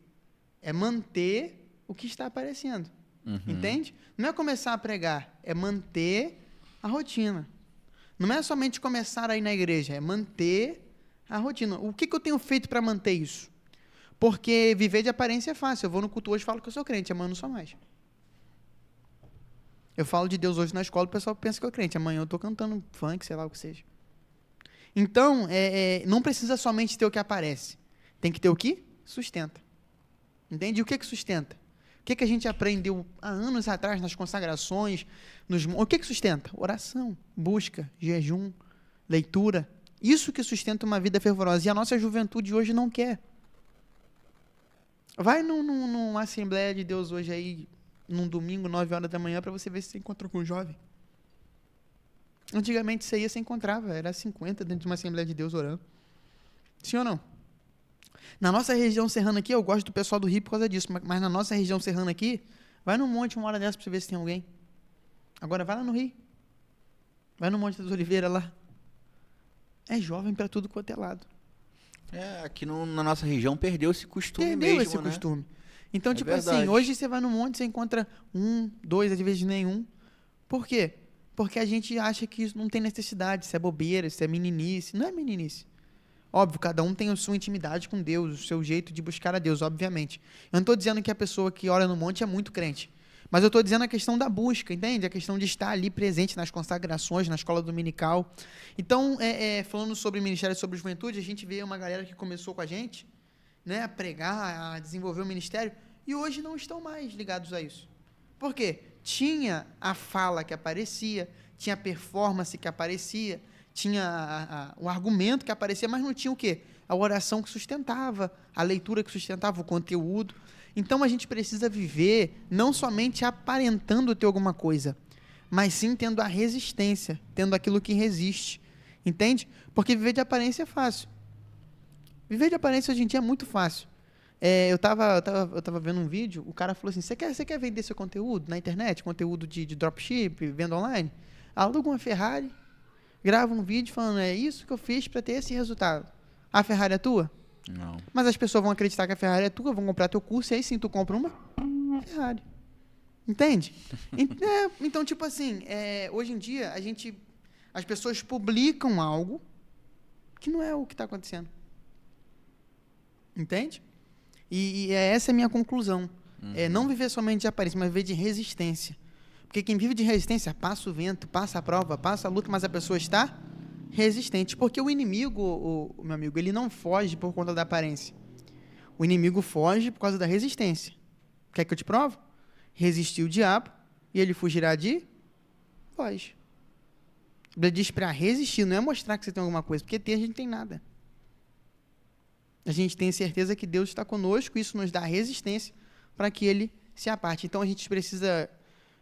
é manter o que está aparecendo. Uhum. Entende? Não é começar a pregar, é manter a rotina. Não é somente começar a ir na igreja, é manter a rotina. O que eu tenho feito para manter isso? Porque viver de aparência é fácil. Eu vou no culto hoje e falo que eu sou crente, amanhã eu não sou mais. Eu falo de Deus hoje na escola, o pessoal pensa que eu sou crente. Amanhã eu estou cantando funk, sei lá o que seja. Então, não precisa somente ter o que aparece. Tem que ter o que sustenta. Entende? E o que sustenta? O que a gente aprendeu há anos atrás nas consagrações? O que sustenta? Oração, busca, jejum, leitura. Isso que sustenta uma vida fervorosa. E a nossa juventude hoje não quer. Vai numa Assembleia de Deus hoje aí, num domingo, 9 horas da manhã, para você ver se você encontrou com um jovem. Antigamente você ia, você encontrava. Era 50 dentro de uma Assembleia de Deus orando. Sim ou não? Na nossa região serrana aqui, eu gosto do pessoal do Rio por causa disso, mas na nossa região serrana aqui, vai no monte uma hora dessa para você ver se tem alguém. Agora vai lá no Rio. Vai no Monte das Oliveiras lá. É jovem para tudo quanto é lado. Aqui na nossa região perdeu esse costume Perdeu mesmo, esse né? costume. Então, tipo verdade. assim, hoje você vai no monte, você encontra 1, 2, às vezes nenhum. Por quê? Porque a gente acha que isso não tem necessidade, isso é bobeira, isso é meninice. Não é meninice. Óbvio, cada um tem a sua intimidade com Deus, o seu jeito de buscar a Deus, obviamente. Eu não estou dizendo que a pessoa que ora no monte é muito crente, mas eu estou dizendo a questão da busca, entende? A questão de estar ali presente nas consagrações, na escola dominical. Então, falando sobre ministério, sobre juventude, a gente vê uma galera que começou com a gente, né, a pregar, a desenvolver o ministério, e hoje não estão mais ligados a isso. Por quê? Tinha a fala que aparecia, tinha a performance que aparecia, tinha o argumento que aparecia, mas não tinha o quê? A oração que sustentava, a leitura que sustentava o conteúdo. Então, a gente precisa viver não somente aparentando ter alguma coisa, mas sim tendo a resistência, tendo aquilo que resiste. Entende? Porque viver de aparência é fácil. Viver de aparência hoje em dia é muito fácil. Eu tava vendo um vídeo, o cara falou assim, você quer vender seu conteúdo na internet? Conteúdo de dropship, venda online? Aluga uma Ferrari, grava um vídeo falando, é isso que eu fiz para ter esse resultado. A Ferrari é tua? Não. Mas as pessoas vão acreditar que a Ferrari é tua, vão comprar teu curso, e aí sim tu compra uma Ferrari. Entende? Então, tipo assim, hoje em dia, as pessoas publicam algo que não é o que está acontecendo. Entende? E essa é a minha conclusão. Não viver somente de aparência, mas viver de resistência. Porque quem vive de resistência passa o vento, passa a prova, passa a luta, mas a pessoa está resistente. Porque o inimigo, meu amigo, ele não foge por conta da aparência. O inimigo foge por causa da resistência. Quer que eu te provo? Resistir o diabo e ele fugirá de vós. A Bíblia diz para resistir, não é mostrar que você tem alguma coisa, porque a gente não tem nada. A gente tem certeza que Deus está conosco, isso nos dá resistência para que Ele se aparte. Então, a gente precisa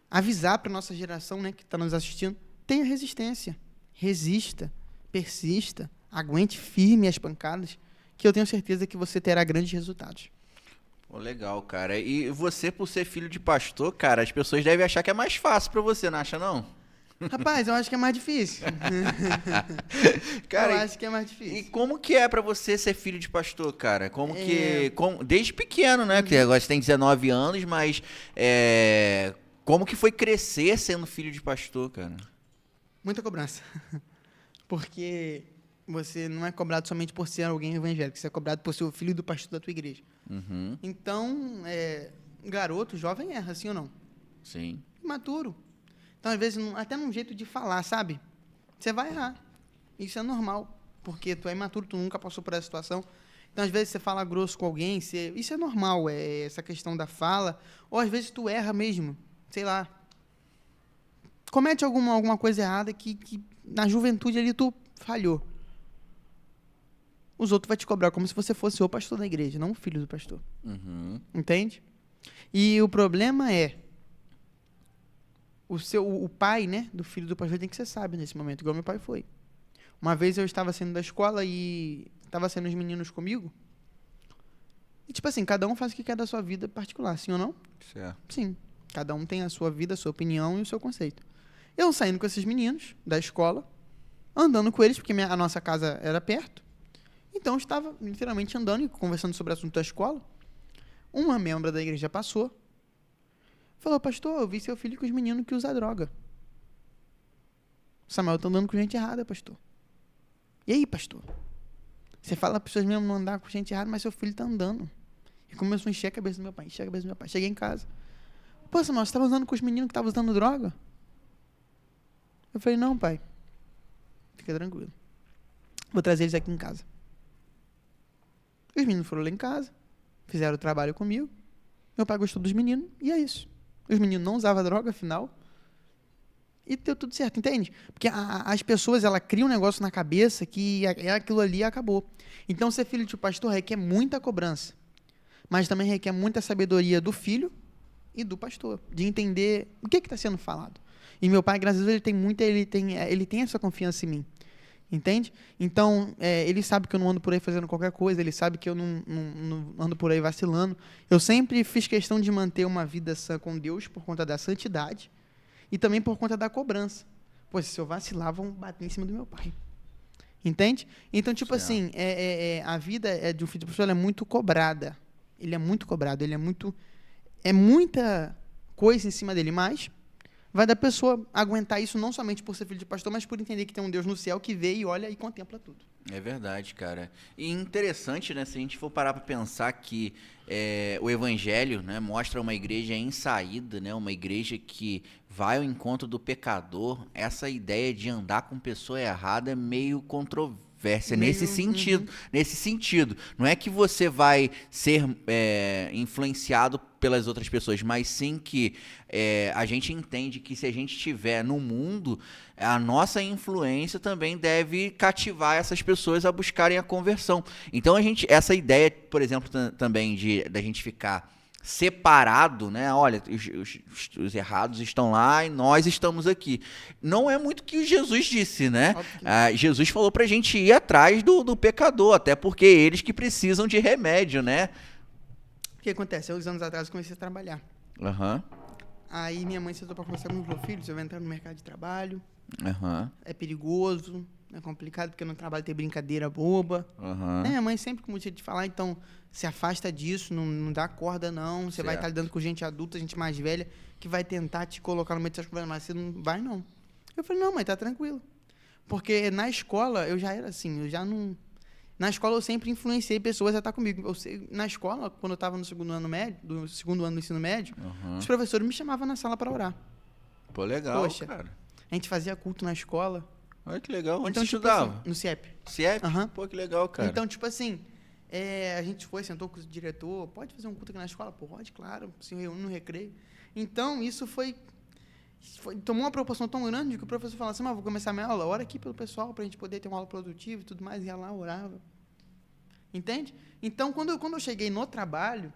avisar para a nossa geração, né, que está nos assistindo, tenha resistência, resista, persista, aguente firme as pancadas, que eu tenho certeza que você terá grandes resultados. Pô, legal, cara. E você, por ser filho de pastor, cara, as pessoas devem achar que é mais fácil para você, não acha, não? Rapaz, eu acho que é mais difícil. Cara, eu acho que é mais difícil. E como que é pra você ser filho de pastor, cara? Desde pequeno, né? Porque agora você tem 19 anos, mas como que foi crescer sendo filho de pastor, cara? Muita cobrança. Porque você não é cobrado somente por ser alguém evangélico, você é cobrado por ser o filho do pastor da tua igreja. Uhum. Então, garoto, jovem erra, sim ou não? Sim. Imaturo. Então, às vezes, até num jeito de falar, sabe? Você vai errar. Isso é normal, porque tu é imaturo, tu nunca passou por essa situação. Então, às vezes, você fala grosso com alguém, isso é normal, essa questão da fala. Ou, às vezes, tu erra mesmo, sei lá. Comete alguma coisa errada que na juventude ali tu falhou. Os outros vão te cobrar como se você fosse o pastor da igreja, não o filho do pastor. Uhum. Entende? E o problema é o pai, né, do filho do pastor tem que ser sábio nesse momento, igual meu pai foi. Uma vez eu estava saindo da escola e estava saindo os meninos comigo. E tipo assim, cada um faz o que quer da sua vida particular, sim ou não? Certo. Sim. Cada um tem a sua vida, a sua opinião e o seu conceito. Eu saindo com esses meninos da escola, andando com eles, porque a nossa casa era perto. Então eu estava literalmente andando e conversando sobre o assunto da escola. Uma membra da igreja passou. Falou, pastor, eu vi seu filho com os meninos que usam droga. Samuel tá andando com gente errada, pastor. E aí, pastor? Você fala para os seus membros não andar com gente errada, mas seu filho tá andando. E começou a encher a cabeça do meu pai, encher a cabeça do meu pai. Cheguei em casa. Pô, Samuel, você estava andando com os meninos que estavam usando droga? Eu falei, não, pai. Fica tranquilo. Vou trazer eles aqui em casa. Os meninos foram lá em casa, fizeram o trabalho comigo. Meu pai gostou dos meninos, e é isso. Os meninos não usavam droga, afinal. E deu tudo certo, entende? Porque as pessoas, ela criam um negócio na cabeça que aquilo ali acabou. Então, ser filho de pastor requer muita cobrança. Mas também requer muita sabedoria do filho e do pastor. De entender o que está sendo falado. E meu pai, graças a Deus, ele tem essa confiança em mim. Entende? Então, ele sabe que eu não ando por aí fazendo qualquer coisa, ele sabe que eu não ando por aí vacilando. Eu sempre fiz questão de manter uma vida sã com Deus por conta da santidade e também por conta da cobrança. Pois se eu vacilar, vão bater em cima do meu pai. Entende? Então, tipo assim, a vida de um filho de pastor é muito cobrada. Ele é muito cobrado, é muita coisa em cima dele, mas vai da pessoa aguentar isso não somente por ser filho de pastor, mas por entender que tem um Deus no céu que vê e olha e contempla tudo. É verdade, cara. E interessante, né? Se a gente for parar para pensar que o evangelho, né, mostra uma igreja em saída, né? Uma igreja que vai ao encontro do pecador. Essa ideia de andar com pessoa errada é meio controversa nesse sentido. Nesse sentido. Não é que você vai ser influenciado pelas outras pessoas, mas sim que a gente entende que se a gente estiver no mundo, a nossa influência também deve cativar essas pessoas a buscarem a conversão. Então essa ideia, por exemplo, também da gente ficar separado, né? Olha, os errados estão lá e nós estamos aqui. Não é muito o que Jesus disse, né? Jesus falou pra gente ir atrás do pecador, até porque eles que precisam de remédio, né? O que acontece? 6 anos atrás eu comecei a trabalhar. Aí minha mãe sentou pra conversar comigo e falou: filho, você vai entrar no mercado de trabalho, é perigoso, é complicado porque no trabalho tem brincadeira boba. Minha mãe sempre com motivo de falar, então se afasta disso, não dá corda não, você vai estar lidando com gente adulta, gente mais velha, que vai tentar te colocar no meio dessas coisas, mas você não vai não. Eu falei: não, mãe, tá tranquilo. Porque na escola eu já era assim, eu já não... Na escola eu sempre influenciei pessoas a estar comigo. Na escola, quando eu estava no segundo ano do ensino médio, os professores me chamavam na sala para orar. Pô, legal, cara. A gente fazia culto na escola. Olha que legal. Onde então, você estudava? Assim, no CIEP. CIEP? Pô, que legal, cara. Então, tipo assim, a gente sentou com o diretor: pode fazer um culto aqui na escola? Pode, claro. Se reúne no recreio. Então, isso tomou uma proporção tão grande que o professor falava assim: vou começar a minha aula, ora aqui pelo pessoal, para a gente poder ter uma aula produtiva e tudo mais, ia lá, orava. Entende? Então, quando eu cheguei no trabalho,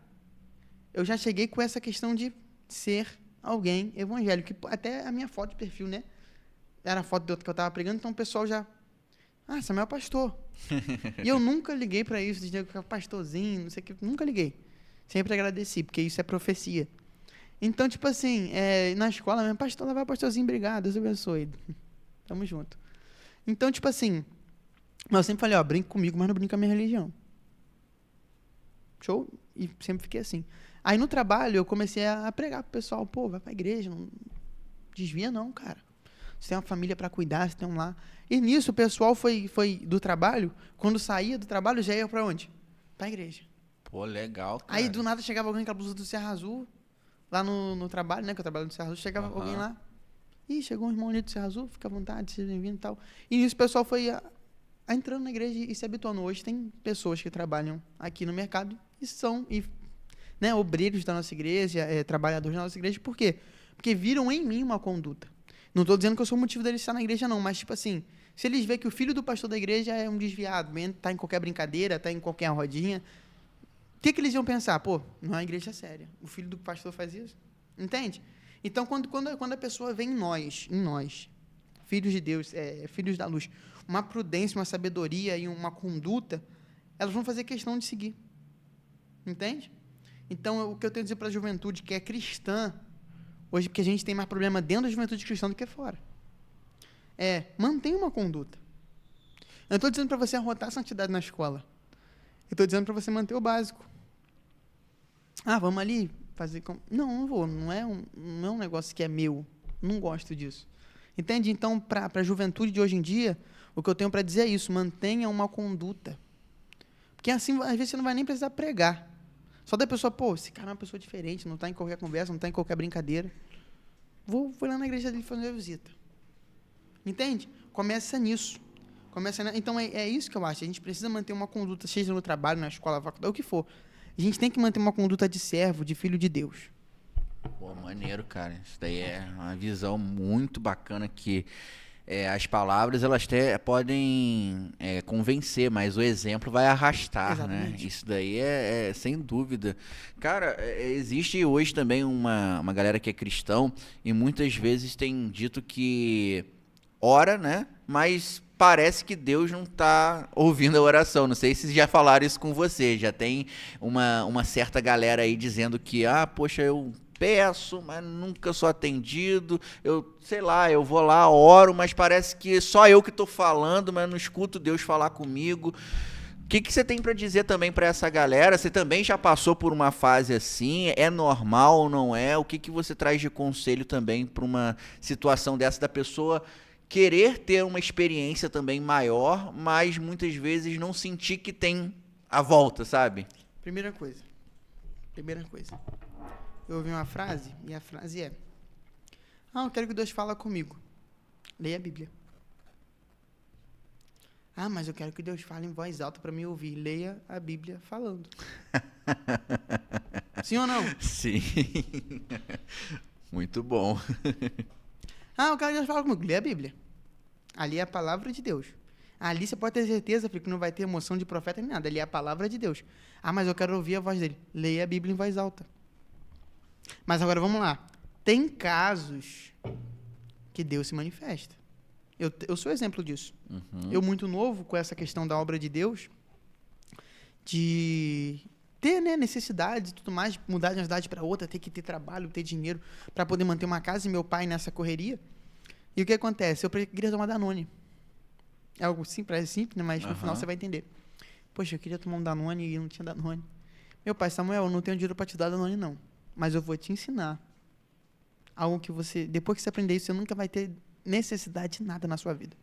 eu já cheguei com essa questão de ser alguém evangélico, que até a minha foto de perfil, né? Era a foto que eu estava pregando, então o pessoal já... Samuel é pastor. E eu nunca liguei para isso, de dizer que é pastorzinho, não sei o que, nunca liguei. Sempre agradeci, porque isso é profecia. Então, tipo assim, na escola mesmo: pastor, lá vai pastorzinho, obrigado, Deus abençoe. Tamo junto. Então, tipo assim, mas eu sempre falei: brinca comigo, mas não brinca com a minha religião. Show? E sempre fiquei assim. Aí no trabalho eu comecei a pregar pro pessoal: vai pra igreja, não desvia não, cara. Você tem uma família para cuidar, você tem um lar. E nisso o pessoal foi do trabalho, quando saía do trabalho já ia para onde? Pra igreja. Pô, legal, cara. Aí do nada chegava alguém com a blusa do Serra Azul, lá no trabalho, né, que eu trabalho no Serra Azul, chegava alguém lá: chegou um irmão ali do Serra Azul, fica à vontade, seja bem-vindo e tal. E nisso o pessoal foi entrando na igreja e se habituando. Hoje tem pessoas que trabalham aqui no mercado e são obreiros da nossa igreja, trabalhadores da nossa igreja. Por quê? Porque viram em mim uma conduta. Não estou dizendo que eu sou o motivo deles estar na igreja, não, mas, tipo assim, se eles verem que o filho do pastor da igreja é um desviado, está em qualquer brincadeira, está em qualquer rodinha, o que eles iam pensar? Não é uma igreja séria. O filho do pastor faz isso. Entende? Então, quando a pessoa vê em nós, filhos de Deus, filhos da luz, uma prudência, uma sabedoria e uma conduta, elas vão fazer questão de seguir. Entende? Então, o que eu tenho a dizer para a juventude que é cristã, hoje, porque a gente tem mais problema dentro da juventude cristã do que fora, mantenha uma conduta. Eu não estou dizendo para você arrotar a santidade na escola. Eu estou dizendo para você manter o básico. Vamos ali fazer... Não vou. Não é um negócio que é meu. Não gosto disso. Entende? Então, para a juventude de hoje em dia, o que eu tenho para dizer é isso: mantenha uma conduta. Porque assim, às vezes, você não vai nem precisar pregar. Só da pessoa: esse cara é uma pessoa diferente, não está em qualquer conversa, não está em qualquer brincadeira. Vou lá na igreja dele fazer uma visita. Entende? Começa nisso. Então, é isso que eu acho. A gente precisa manter uma conduta, seja no trabalho, na escola, na faculdade, o que for. A gente tem que manter uma conduta de servo, de filho de Deus. Pô, maneiro, cara. Isso daí é uma visão muito bacana que... as palavras, elas podem convencer, mas o exemplo vai arrastar. Exatamente. Né? Isso daí é sem dúvida. Cara, existe hoje também uma galera que é cristão e muitas vezes tem dito que ora, né? Mas parece que Deus não está ouvindo a oração. Não sei se já falaram isso com você. Já tem uma certa galera aí dizendo que, poxa, eu peço, mas nunca sou atendido. Eu, sei lá, eu vou lá, oro, mas parece que só eu que estou falando, mas não escuto Deus falar comigo. O que você tem para dizer também para essa galera? Você também já passou por uma fase assim? É normal ou não é? O que você traz de conselho também para uma situação dessa da pessoa querer ter uma experiência também maior, mas muitas vezes não sentir que tem a volta, sabe? Primeira coisa. Eu ouvi uma frase, e a frase é: eu quero que Deus fale comigo. Leia a Bíblia. Mas eu quero que Deus fale em voz alta para me ouvir. Leia a Bíblia falando. Sim ou não? Sim. Muito bom. Eu quero que Deus fale comigo. Leia a Bíblia. Ali é a palavra de Deus. Ali você pode ter certeza, filho, que não vai ter emoção de profeta nem nada. Ali é a palavra de Deus. Mas eu quero ouvir a voz dele. Leia a Bíblia em voz alta. Mas agora vamos lá. Tem casos que Deus se manifesta. Eu sou exemplo disso. Eu, muito novo, com essa questão da obra de Deus, de ter, né, necessidade e tudo mais, de mudar de uma cidade para outra, ter que ter trabalho, ter dinheiro para poder manter uma casa, e meu pai nessa correria. E o que acontece? Eu queria tomar Danone. É algo simples, né, mas no final você vai entender. Poxa, eu queria tomar um Danone e não tinha Danone. Meu pai: Samuel, eu não tenho dinheiro para te dar Danone, não. Mas eu vou te ensinar algo que você, depois que você aprender isso, você nunca vai ter necessidade de nada na sua vida.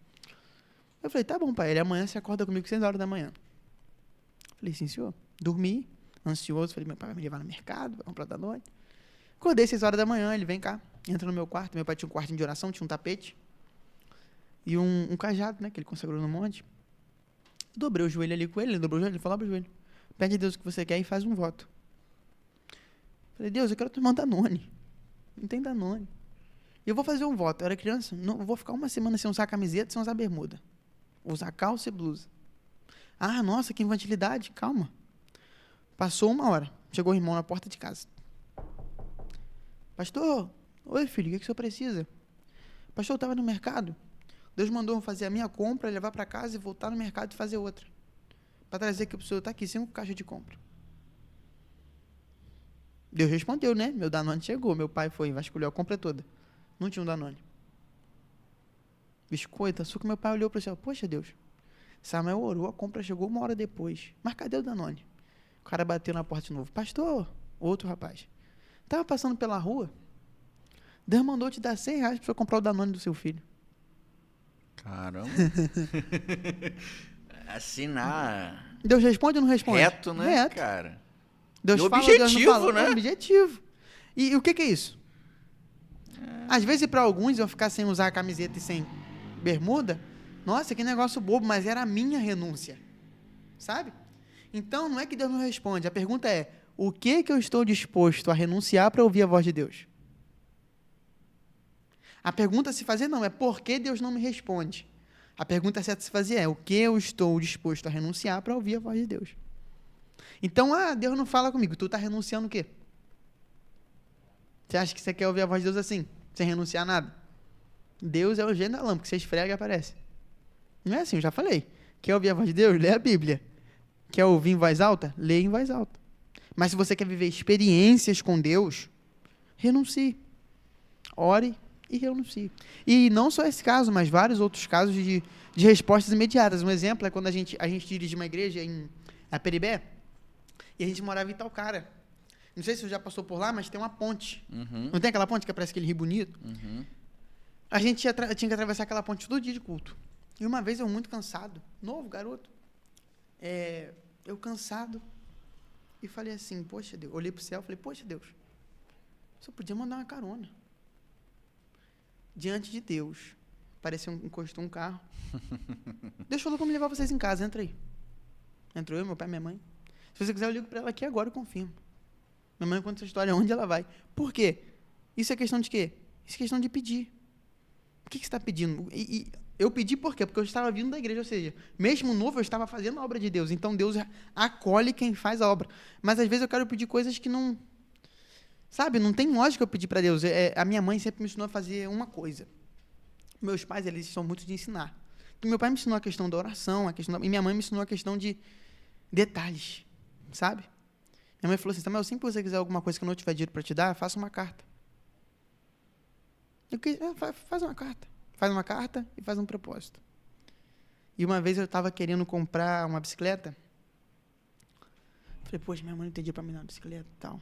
Eu falei: tá bom, pai. Ele: amanhã você acorda comigo 6 horas da manhã. Falei: sim, senhor. Dormi, ansioso. Falei: meu pai vai me levar no mercado, vai comprar Danone. Acordei 6 horas da manhã, ele: vem cá, entra no meu quarto. Meu pai tinha um quartinho de oração, tinha um tapete e um cajado, né, que ele consagrou no monte. Dobrei o joelho ali com ele dobrou o joelho, ele falou: abre o joelho, pede a Deus o que você quer e faz um voto. Falei: Deus, eu quero tomar um Danone. Não tem Danone. E eu vou fazer um voto. Eu era criança, não, eu vou ficar uma semana sem usar camiseta, sem usar bermuda. Vou usar calça e blusa. Nossa, que infantilidade. Calma. Passou 1 hora. Chegou o irmão na porta de casa. Pastor, oi filho, o que o senhor precisa? Pastor, eu estava no mercado. Deus mandou eu fazer a minha compra, levar para casa e voltar no mercado e fazer outra. Para trazer aqui para o senhor. Está aqui, 5 caixas de compra. Deus respondeu, né? Meu Danone chegou. Meu pai foi, vasculhou a compra toda. Não tinha um Danone. Biscoito, açúcar. Meu pai olhou para o céu: poxa, Deus, Samuel orou, a compra chegou 1 hora depois. Mas cadê o Danone? O cara bateu na porta de novo. Pastor, outro rapaz, estava passando pela rua, Deus mandou te dar R$100 para você comprar o Danone do seu filho. Caramba. Assinar. Deus responde ou não responde? Reto, né, Reto. cara? Deus fala, objetivo, Deus não fala. Né? É objetivo. E o que é isso? Às vezes, para alguns, eu ficar sem usar a camiseta e sem bermuda, nossa, que negócio bobo, mas era a minha renúncia. Sabe? Então, não é que Deus não responde. A pergunta é: o que eu estou disposto a renunciar para ouvir a voz de Deus? A pergunta a se fazer não é por que Deus não me responde. A pergunta certa a se fazer é: o que eu estou disposto a renunciar para ouvir a voz de Deus? Então, Deus não fala comigo. Tu está renunciando o quê? Você acha que você quer ouvir a voz de Deus assim, sem renunciar a nada? Deus é o gênio da lâmpada, que você esfrega e aparece. Não é assim, eu já falei. Quer ouvir a voz de Deus? Lê a Bíblia. Quer ouvir em voz alta? Lê em voz alta. Mas se você quer viver experiências com Deus, renuncie. Ore e renuncie. E não só esse caso, mas vários outros casos de respostas imediatas. Um exemplo é quando a gente dirige uma igreja em Aperibé, e a gente morava em Itaocara. Não sei se você já passou por lá, mas tem uma ponte. Não tem aquela ponte que parece aquele rio bonito? A gente tinha que atravessar aquela ponte todo dia de culto. E uma vez eu muito cansado, novo garoto, eu cansado, e falei assim: poxa Deus, olhei para o céu e falei: poxa Deus, só podia mandar uma carona. Diante de Deus, parecia encostou um carro. Deus falou para me levar vocês em casa, entra aí. Entrou eu, meu pai e minha mãe. Se você quiser, eu ligo para ela aqui agora e confirmo. Minha mãe conta essa história, onde ela vai. Por quê? Isso é questão de quê? Isso é questão de pedir. O que você está pedindo? E eu pedi por quê? Porque eu estava vindo da igreja, ou seja, mesmo novo, eu estava fazendo a obra de Deus. Então, Deus acolhe quem faz a obra. Mas, às vezes, eu quero pedir coisas que não... Sabe, não tem lógica eu pedir para Deus. A minha mãe sempre me ensinou a fazer uma coisa. Meus pais, eles são muito de ensinar. Então, meu pai me ensinou a questão da oração, e minha mãe me ensinou a questão de detalhes, sabe? Minha mãe falou assim: Samuel, sempre que você quiser alguma coisa que eu não tiver dinheiro para te dar, faça uma carta. Faz uma carta. Faz uma carta e faz um propósito. E uma vez eu estava querendo comprar uma bicicleta. Falei: poxa, minha mãe não tem dinheiro para me dar uma bicicleta e tal.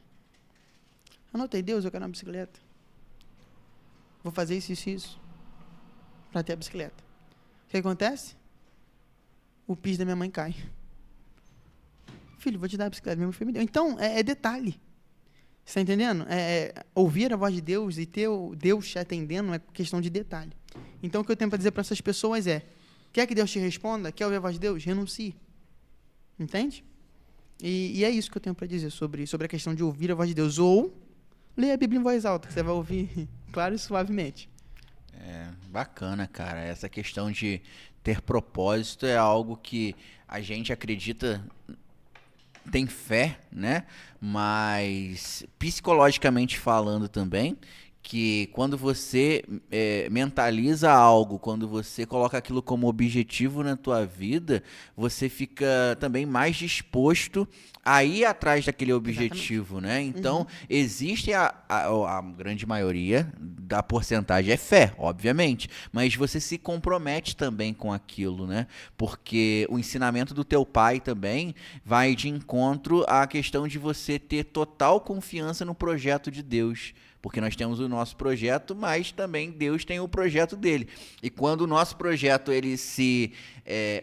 Anotei: Deus, eu quero uma bicicleta. Vou fazer isso, isso, isso. para ter a bicicleta. O que acontece? O piso da minha mãe cai. Filho, vou te dar a bicicleta. Minha mãe me deu. Então, é detalhe. Você está entendendo? Ouvir a voz de Deus e ter Deus te atendendo é questão de detalhe. Então, o que eu tenho para dizer para essas pessoas quer que Deus te responda? Quer ouvir a voz de Deus? Renuncie. Entende? E é isso que eu tenho para dizer sobre a questão de ouvir a voz de Deus. Ou ler a Bíblia em voz alta, que você vai ouvir claro e suavemente. Bacana, cara. Essa questão de ter propósito é algo que a gente acredita, tem fé, né? Mas psicologicamente falando também, que quando você mentaliza algo, quando você coloca aquilo como objetivo na tua vida, você fica também mais disposto a ir atrás daquele objetivo, né? Então, existe a grande maioria da porcentagem é fé, obviamente, mas você se compromete também com aquilo, né? Porque o ensinamento do teu pai também vai de encontro à questão de você ter total confiança no projeto de Deus. Porque nós temos o nosso projeto, mas também Deus tem o projeto dele. E quando o nosso projeto ele se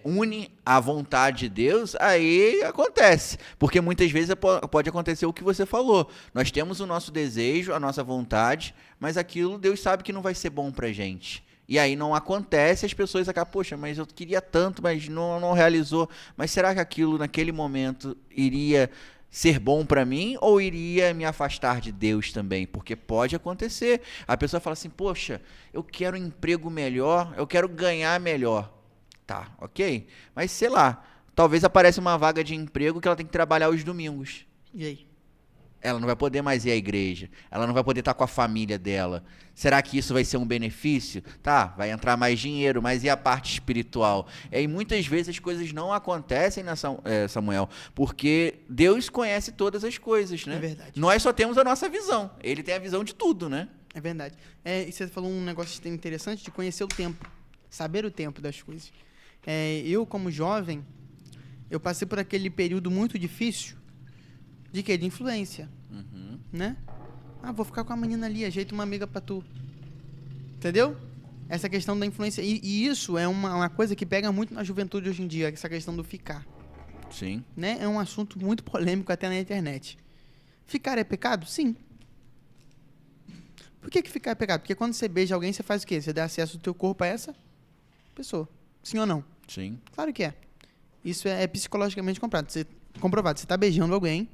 une à vontade de Deus, aí acontece. Porque muitas vezes pode acontecer o que você falou. Nós temos o nosso desejo, a nossa vontade, mas aquilo Deus sabe que não vai ser bom pra gente. E aí não acontece, as pessoas acabam, poxa, mas eu queria tanto, mas não realizou. Mas será que aquilo naquele momento iria ser bom para mim ou iria me afastar de Deus também? Porque pode acontecer. A pessoa fala assim, poxa, eu quero um emprego melhor, eu quero ganhar melhor. Tá, ok. Mas sei lá, talvez apareça uma vaga de emprego que ela tem que trabalhar os domingos. E aí? Ela não vai poder mais ir à igreja. Ela não vai poder estar com a família dela. Será que isso vai ser um benefício? Tá, vai entrar mais dinheiro, mas e a parte espiritual? E muitas vezes as coisas não acontecem, Samuel, porque Deus conhece todas as coisas, né? É verdade. Nós só temos a nossa visão. Ele tem a visão de tudo, né? É verdade. E você falou um negócio interessante de conhecer o tempo. Saber o tempo das coisas. Eu, como jovem, eu passei por aquele período muito difícil de quê? De influência. Né? Vou ficar com a menina ali, ajeita uma amiga pra tu. Entendeu? Essa questão da influência. E isso é uma coisa que pega muito na juventude hoje em dia, essa questão do ficar. Sim. Né? É um assunto muito polêmico até na internet. Ficar é pecado? Sim. Por que ficar é pecado? Porque quando você beija alguém, você faz o quê? Você dá acesso do teu corpo a essa pessoa. Sim ou não? Sim. Claro que é. Isso é psicologicamente comprovado. Você está beijando alguém,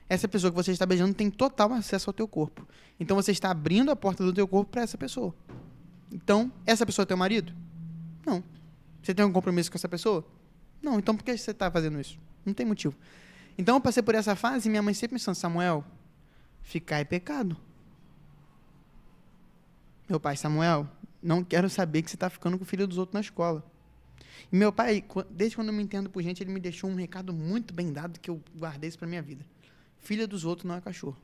essa pessoa que você está beijando tem total acesso ao teu corpo. Então, você está abrindo a porta do teu corpo para essa pessoa. Então, essa pessoa é teu marido? Não. Você tem algum compromisso com essa pessoa? Não. Então, por que você está fazendo isso? Não tem motivo. Então, eu passei por essa fase e minha mãe sempre pensando, Samuel, ficar é pecado. Meu pai, Samuel, não quero saber que você está ficando com o filho dos outros na escola. E meu pai, desde quando eu me entendo por gente, ele me deixou um recado muito bem dado que eu guardei isso para minha vida. Filha dos outros não é cachorro.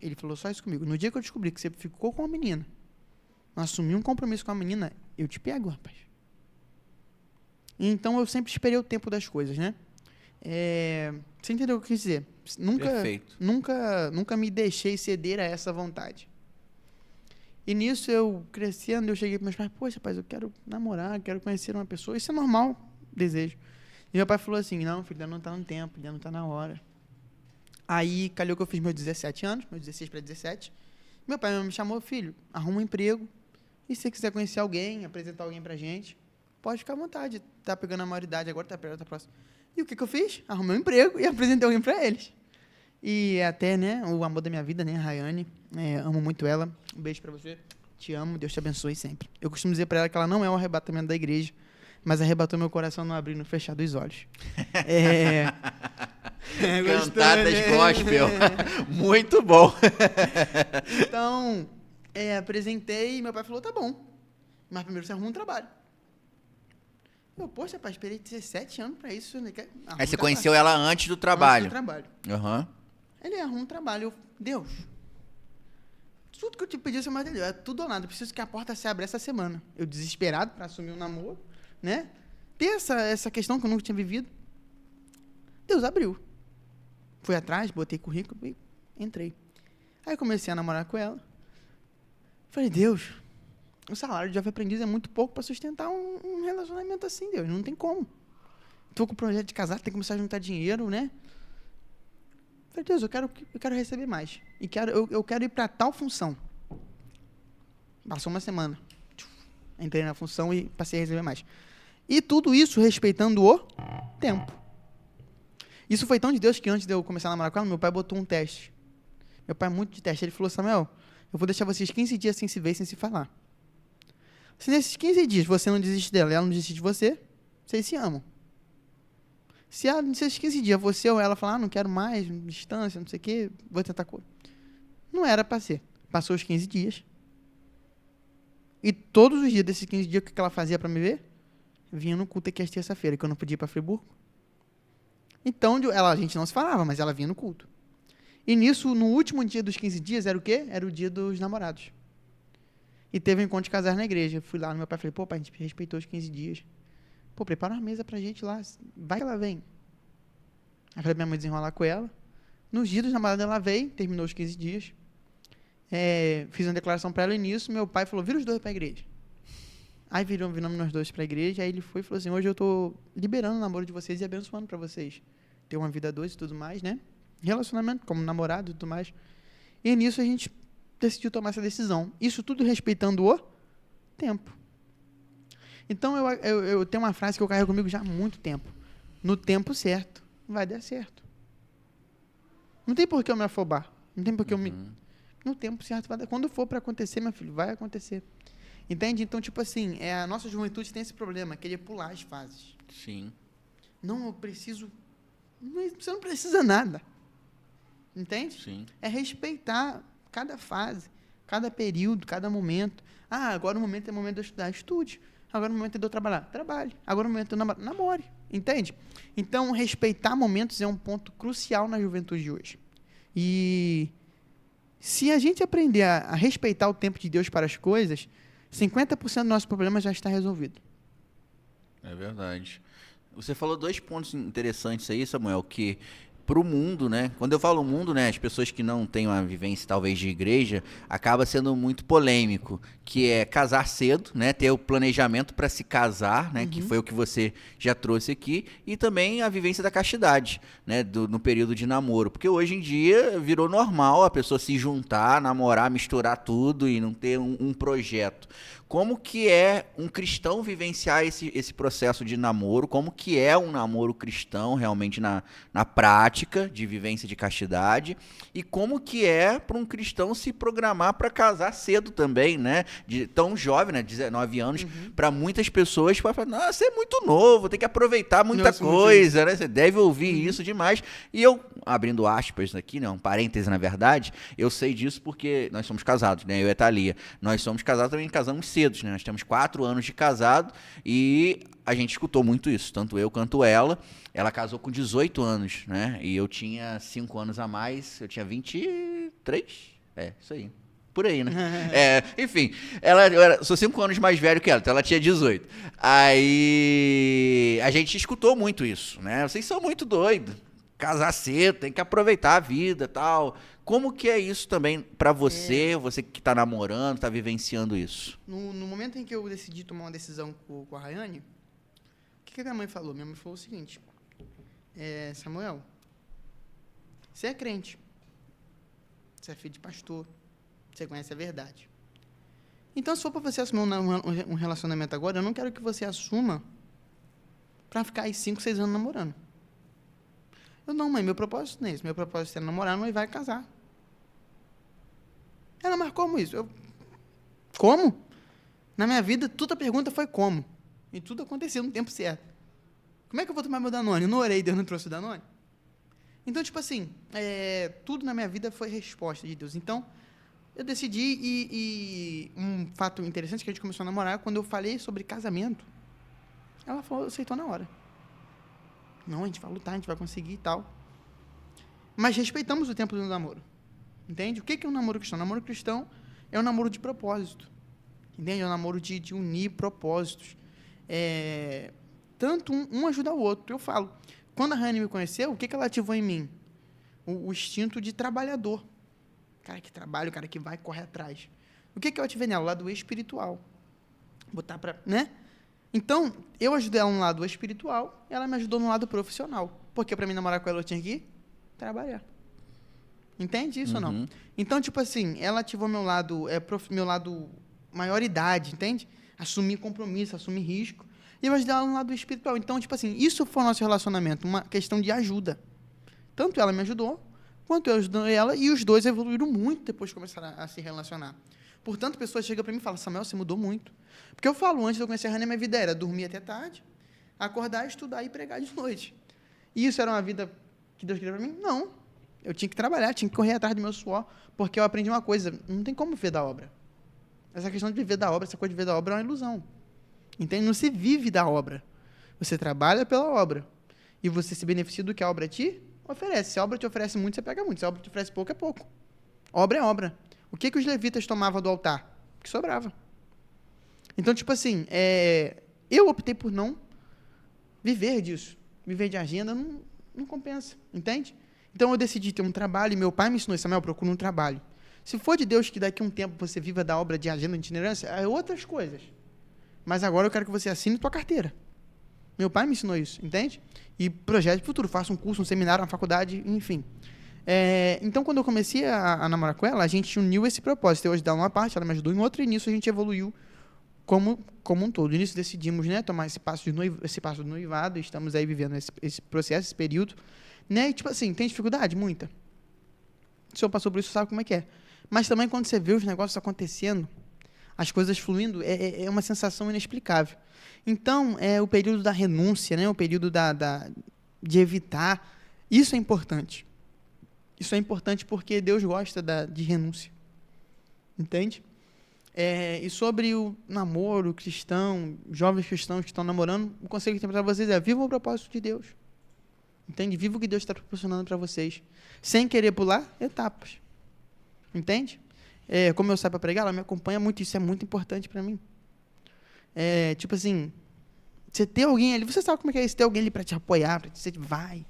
Ele falou só isso comigo. No dia que eu descobri que você ficou com uma menina, assumiu um compromisso com a menina, eu te pego, rapaz. Então, eu sempre esperei o tempo das coisas, né? Você entendeu o que eu quis dizer? Perfeito. Nunca me deixei ceder a essa vontade. E nisso, eu crescendo, eu cheguei para meus pais, poxa, rapaz, eu quero namorar, quero conhecer uma pessoa. Isso é normal, desejo. E meu pai falou assim, não, filho, ainda não está no tempo, ainda não está na hora. Aí, calhou que eu fiz meus 17 anos, meus 16 para 17. Meu pai me chamou, filho, arruma um emprego. E se você quiser conhecer alguém, apresentar alguém pra gente, pode ficar à vontade. Tá pegando a maioridade agora, tá perto, tá próximo. E o que eu fiz? Arrumei um emprego e apresentei alguém pra eles. E até, né, o amor da minha vida, né, a Rayane, amo muito ela. Um beijo pra você. Te amo, Deus te abençoe sempre. Eu costumo dizer pra ela que ela não é um arrebatamento da igreja, mas arrebatou meu coração no abrir e no fechar dos olhos. Cantadas gospel. Muito bom. Então, apresentei e meu pai falou, tá bom, mas primeiro você arruma um trabalho. Eu, poxa, pai, esperei 17 anos pra isso. Né? Aí você conheceu ela antes do trabalho. Antes do trabalho. Uhum. Ele arruma um trabalho. Eu, Deus, tudo que eu te pedi, você me atendeu. É tudo ou nada. Eu preciso que a porta se abra essa semana. Eu desesperado pra assumir um namoro, né? Ter essa questão que eu nunca tinha vivido. Deus abriu. Fui atrás, botei currículo e entrei. Aí eu comecei a namorar com ela. Falei, Deus, o salário de jovem aprendiz é muito pouco para sustentar um relacionamento assim, Deus. Não tem como. Estou com o projeto de casar, tem que começar a juntar dinheiro, né? Falei, Deus, eu quero receber mais. E eu quero ir para tal função. Passou uma semana. Entrei na função e passei a receber mais. E tudo isso respeitando o tempo. Isso foi tão de Deus que antes de eu começar a namorar com ela, meu pai botou um teste. Meu pai é muito de teste. Ele falou, Samuel, eu vou deixar vocês 15 dias sem se ver, sem se falar. Se nesses 15 dias você não desiste dela e ela não desiste de você, vocês se amam. Se nesses 15 dias você ou ela falar, não quero mais, distância, não sei o quê, vou tentar coisa. Não era para ser. Passou os 15 dias. E todos os dias desses 15 dias, o que ela fazia para me ver? Vinha no culto aqui às terça-feira, que eu não podia ir para Friburgo. Então, a gente não se falava, mas ela vinha no culto. E nisso, no último dia dos 15 dias, era o quê? Era o dia dos namorados. E teve um encontro de casais na igreja. Eu fui lá no meu pai e falei, pô, pai, a gente respeitou os 15 dias. Pô, prepara uma mesa pra gente lá. Vai que ela vem. Aí falei pra minha mãe desenrolar com ela. Nos dias dos namorados ela veio, terminou os 15 dias. Fiz uma declaração pra ela e nisso meu pai falou, vira os dois pra igreja. Aí viramos nós dois pra igreja, aí ele foi e falou assim, hoje eu tô liberando o namoro de vocês e abençoando pra vocês. Ter uma vida a dois e tudo mais, né? Relacionamento, como namorado e tudo mais. E nisso a gente decidiu tomar essa decisão. Isso tudo respeitando o tempo. Então eu tenho uma frase que eu carrego comigo já há muito tempo. No tempo certo, vai dar certo. Não tem por que eu me afobar. Não tem por que eu me... No tempo certo vai dar. Quando for para acontecer, meu filho, vai acontecer. Entende? Então, tipo assim, a nossa juventude tem esse problema, querer pular as fases. Sim. Não, eu preciso... Você não precisa nada. Entende? Sim. É respeitar cada fase, cada período, cada momento. Ah, agora o momento é o momento de eu estudar, estude. Agora o momento é de eu trabalhar, trabalhe. Agora o momento é de eu namorar, namore. Entende? Então, respeitar momentos é um ponto crucial na juventude de hoje. E se a gente aprender a respeitar o tempo de Deus para as coisas, 50% do nosso problema já está resolvido. É verdade. Você falou 2 pontos interessantes aí, Samuel, que para o mundo, né? Quando eu falo mundo, né, as pessoas que não têm uma vivência talvez de igreja, acaba sendo muito polêmico, que é casar cedo, né, ter o planejamento para se casar, né, que foi o que você já trouxe aqui, e também a vivência da castidade, né, no período de namoro, porque hoje em dia virou normal a pessoa se juntar, namorar, misturar tudo e não ter um projeto. Como que é um cristão vivenciar esse processo de namoro? Como que é um namoro cristão realmente na prática de vivência de castidade? E como que é para um cristão se programar para casar cedo também, né? Tão jovem, né? 19 anos. Para muitas pessoas, pode falar, nossa, você é muito novo, tem que aproveitar muita coisa, né? Você deve ouvir isso demais. E eu, abrindo aspas aqui, né? Um parêntese na verdade, eu sei disso porque nós somos casados, né? Eu e a Thalia. Nós somos casados, também casamos cedo. Né? Nós temos 4 anos de casado e a gente escutou muito isso, tanto eu quanto ela. Ela casou com 18 anos, né? E eu tinha 5 anos a mais, eu tinha 23. Isso aí. Por aí, né? Enfim, eu sou 5 anos mais velho que ela, então ela tinha 18. Aí a gente escutou muito isso, né? Vocês são muito doidos. Casar cedo, tem que aproveitar a vida e tal. Como que é isso também para você, você que está namorando, está vivenciando isso? No momento em que eu decidi tomar uma decisão com a Rayane, o que a minha mãe falou? Minha mãe falou o seguinte, Samuel, você é crente, você é filho de pastor, você conhece a verdade. Então, se for para você assumir um relacionamento agora, eu não quero que você assuma para ficar aí 5, 6 anos namorando. Eu, não, mãe, meu propósito não é esse. Meu propósito é namorar, não, e vai casar. Ela, mas como isso? Como? Na minha vida, toda a pergunta foi como. E tudo aconteceu no tempo certo. Como é que eu vou tomar meu Danone? Eu não orei, Deus não trouxe o Danone. Então, tipo assim, tudo na minha vida foi resposta de Deus. Então, eu decidi, e um fato interessante que a gente começou a namorar, quando eu falei sobre casamento, ela falou, aceitou na hora. Não, a gente vai lutar, a gente vai conseguir e tal. Mas respeitamos o tempo do namoro. Entende? O que é um namoro cristão? O namoro cristão é um namoro de propósito. Entende? É um namoro de unir propósitos. Tanto um ajuda o outro. Eu falo, quando a Rani me conheceu, o que ela ativou em mim? O instinto de trabalhador. O cara que trabalha, o cara que vai correr atrás. O que eu ativei nela? O lado espiritual. botar pra, né? Então, eu ajudei ela no lado espiritual, ela me ajudou no lado profissional. Porque pra mim namorar com ela eu tinha que trabalhar. Entende isso ou não? Então, tipo assim, ela ativou meu lado maioridade, entende? Assumir compromisso, assumir risco. E eu ajudei ela no lado espiritual. Então, tipo assim, isso foi o nosso relacionamento, uma questão de ajuda. Tanto ela me ajudou, quanto eu ajudei ela, e os dois evoluíram muito depois de começar a se relacionar. Portanto, pessoas chegam para mim e falam, Samuel, você mudou muito. Porque eu falo, antes de eu conhecer a Hannah, minha vida era dormir até tarde, acordar, estudar e pregar de noite. E isso era uma vida que Deus queria para mim? Não. Eu tinha que trabalhar, tinha que correr atrás do meu suor, porque eu aprendi uma coisa, não tem como viver da obra. Essa questão de viver da obra, essa coisa de viver da obra é uma ilusão. Entende? Não se vive da obra. Você trabalha pela obra. E você se beneficia do que a obra te oferece. Se a obra te oferece muito, você pega muito. Se a obra te oferece pouco, é pouco. Obra é obra. O que os levitas tomavam do altar? O que sobrava. Então, tipo assim, eu optei por não viver disso. Viver de agenda não compensa. Entende? Então, eu decidi ter um trabalho, e meu pai me ensinou, Samuel, procura um trabalho. Se for de Deus que daqui a um tempo você viva da obra de agenda de itinerância, é outras coisas. Mas agora eu quero que você assine tua carteira. Meu pai me ensinou isso, entende? E projeto de futuro, faça um curso, um seminário, uma faculdade, enfim. Então, quando eu comecei a namorar com ela, a gente uniu esse propósito. Eu ajudei ela numa parte, ela me ajudou em outra, e nisso a gente evoluiu como um todo. Nisso decidimos, né, tomar esse passo do noivado, e estamos aí vivendo esse processo, esse período. Né? E, tipo assim, tem dificuldade? Muita. O senhor passou por isso, sabe como é que é. Mas também, quando você vê os negócios acontecendo, as coisas fluindo, é uma sensação inexplicável. Então, o período da renúncia, né? O período de evitar, isso é importante. Isso é importante porque Deus gosta de renúncia. Entende? E sobre o namoro cristão, jovens cristãos que estão namorando, o conselho que tem para vocês é: vivam o propósito de Deus. Entende? Viva o que Deus está proporcionando para vocês. Sem querer pular etapas. Entende? Como eu saio para pregar, ela me acompanha muito. Isso é muito importante para mim. Tipo assim, você ter alguém ali, você sabe como é que é isso, ter alguém ali para te apoiar, para dizer, vai.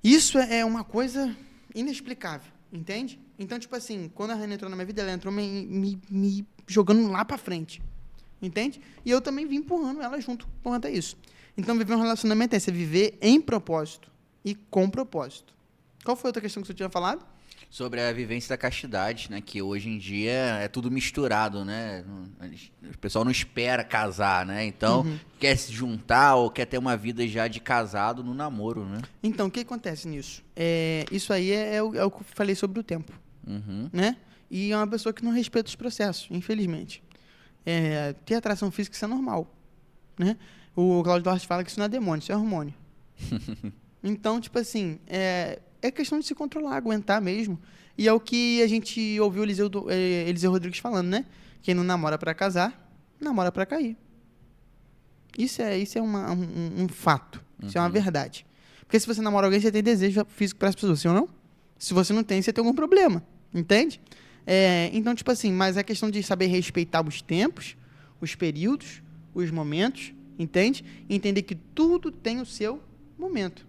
Isso é uma coisa inexplicável. Entende? Então, tipo assim, quando a Hannah entrou na minha vida, ela entrou me jogando lá para frente. Entende? E eu também vim empurrando ela junto quanto a isso. Então, viver um relacionamento é você viver em propósito e com propósito. Qual foi a outra questão que você tinha falado? Sobre a vivência da castidade, né? Que hoje em dia é tudo misturado, né? O pessoal não espera casar, né? Então, quer se juntar ou quer ter uma vida já de casado no namoro, né? Então, o que acontece nisso? Isso aí é o que eu falei sobre o tempo, né? E é uma pessoa que não respeita os processos, infelizmente. Ter atração física, isso é normal, né? O Claudio Duarte fala que isso não é demônio, isso é hormônio. Então, tipo assim, é questão de se controlar, aguentar mesmo. E é o que a gente ouviu o Eliseu Rodrigues falando, né? Quem não namora para casar, namora para cair. Isso é um fato. Isso é uma verdade. Porque se você namora alguém, você tem desejo físico para as pessoas, sim ou não? Se você não tem, você tem algum problema. Entende? Então, tipo assim, mas é questão de saber respeitar os tempos, os períodos, os momentos, entende? E entender que tudo tem o seu momento.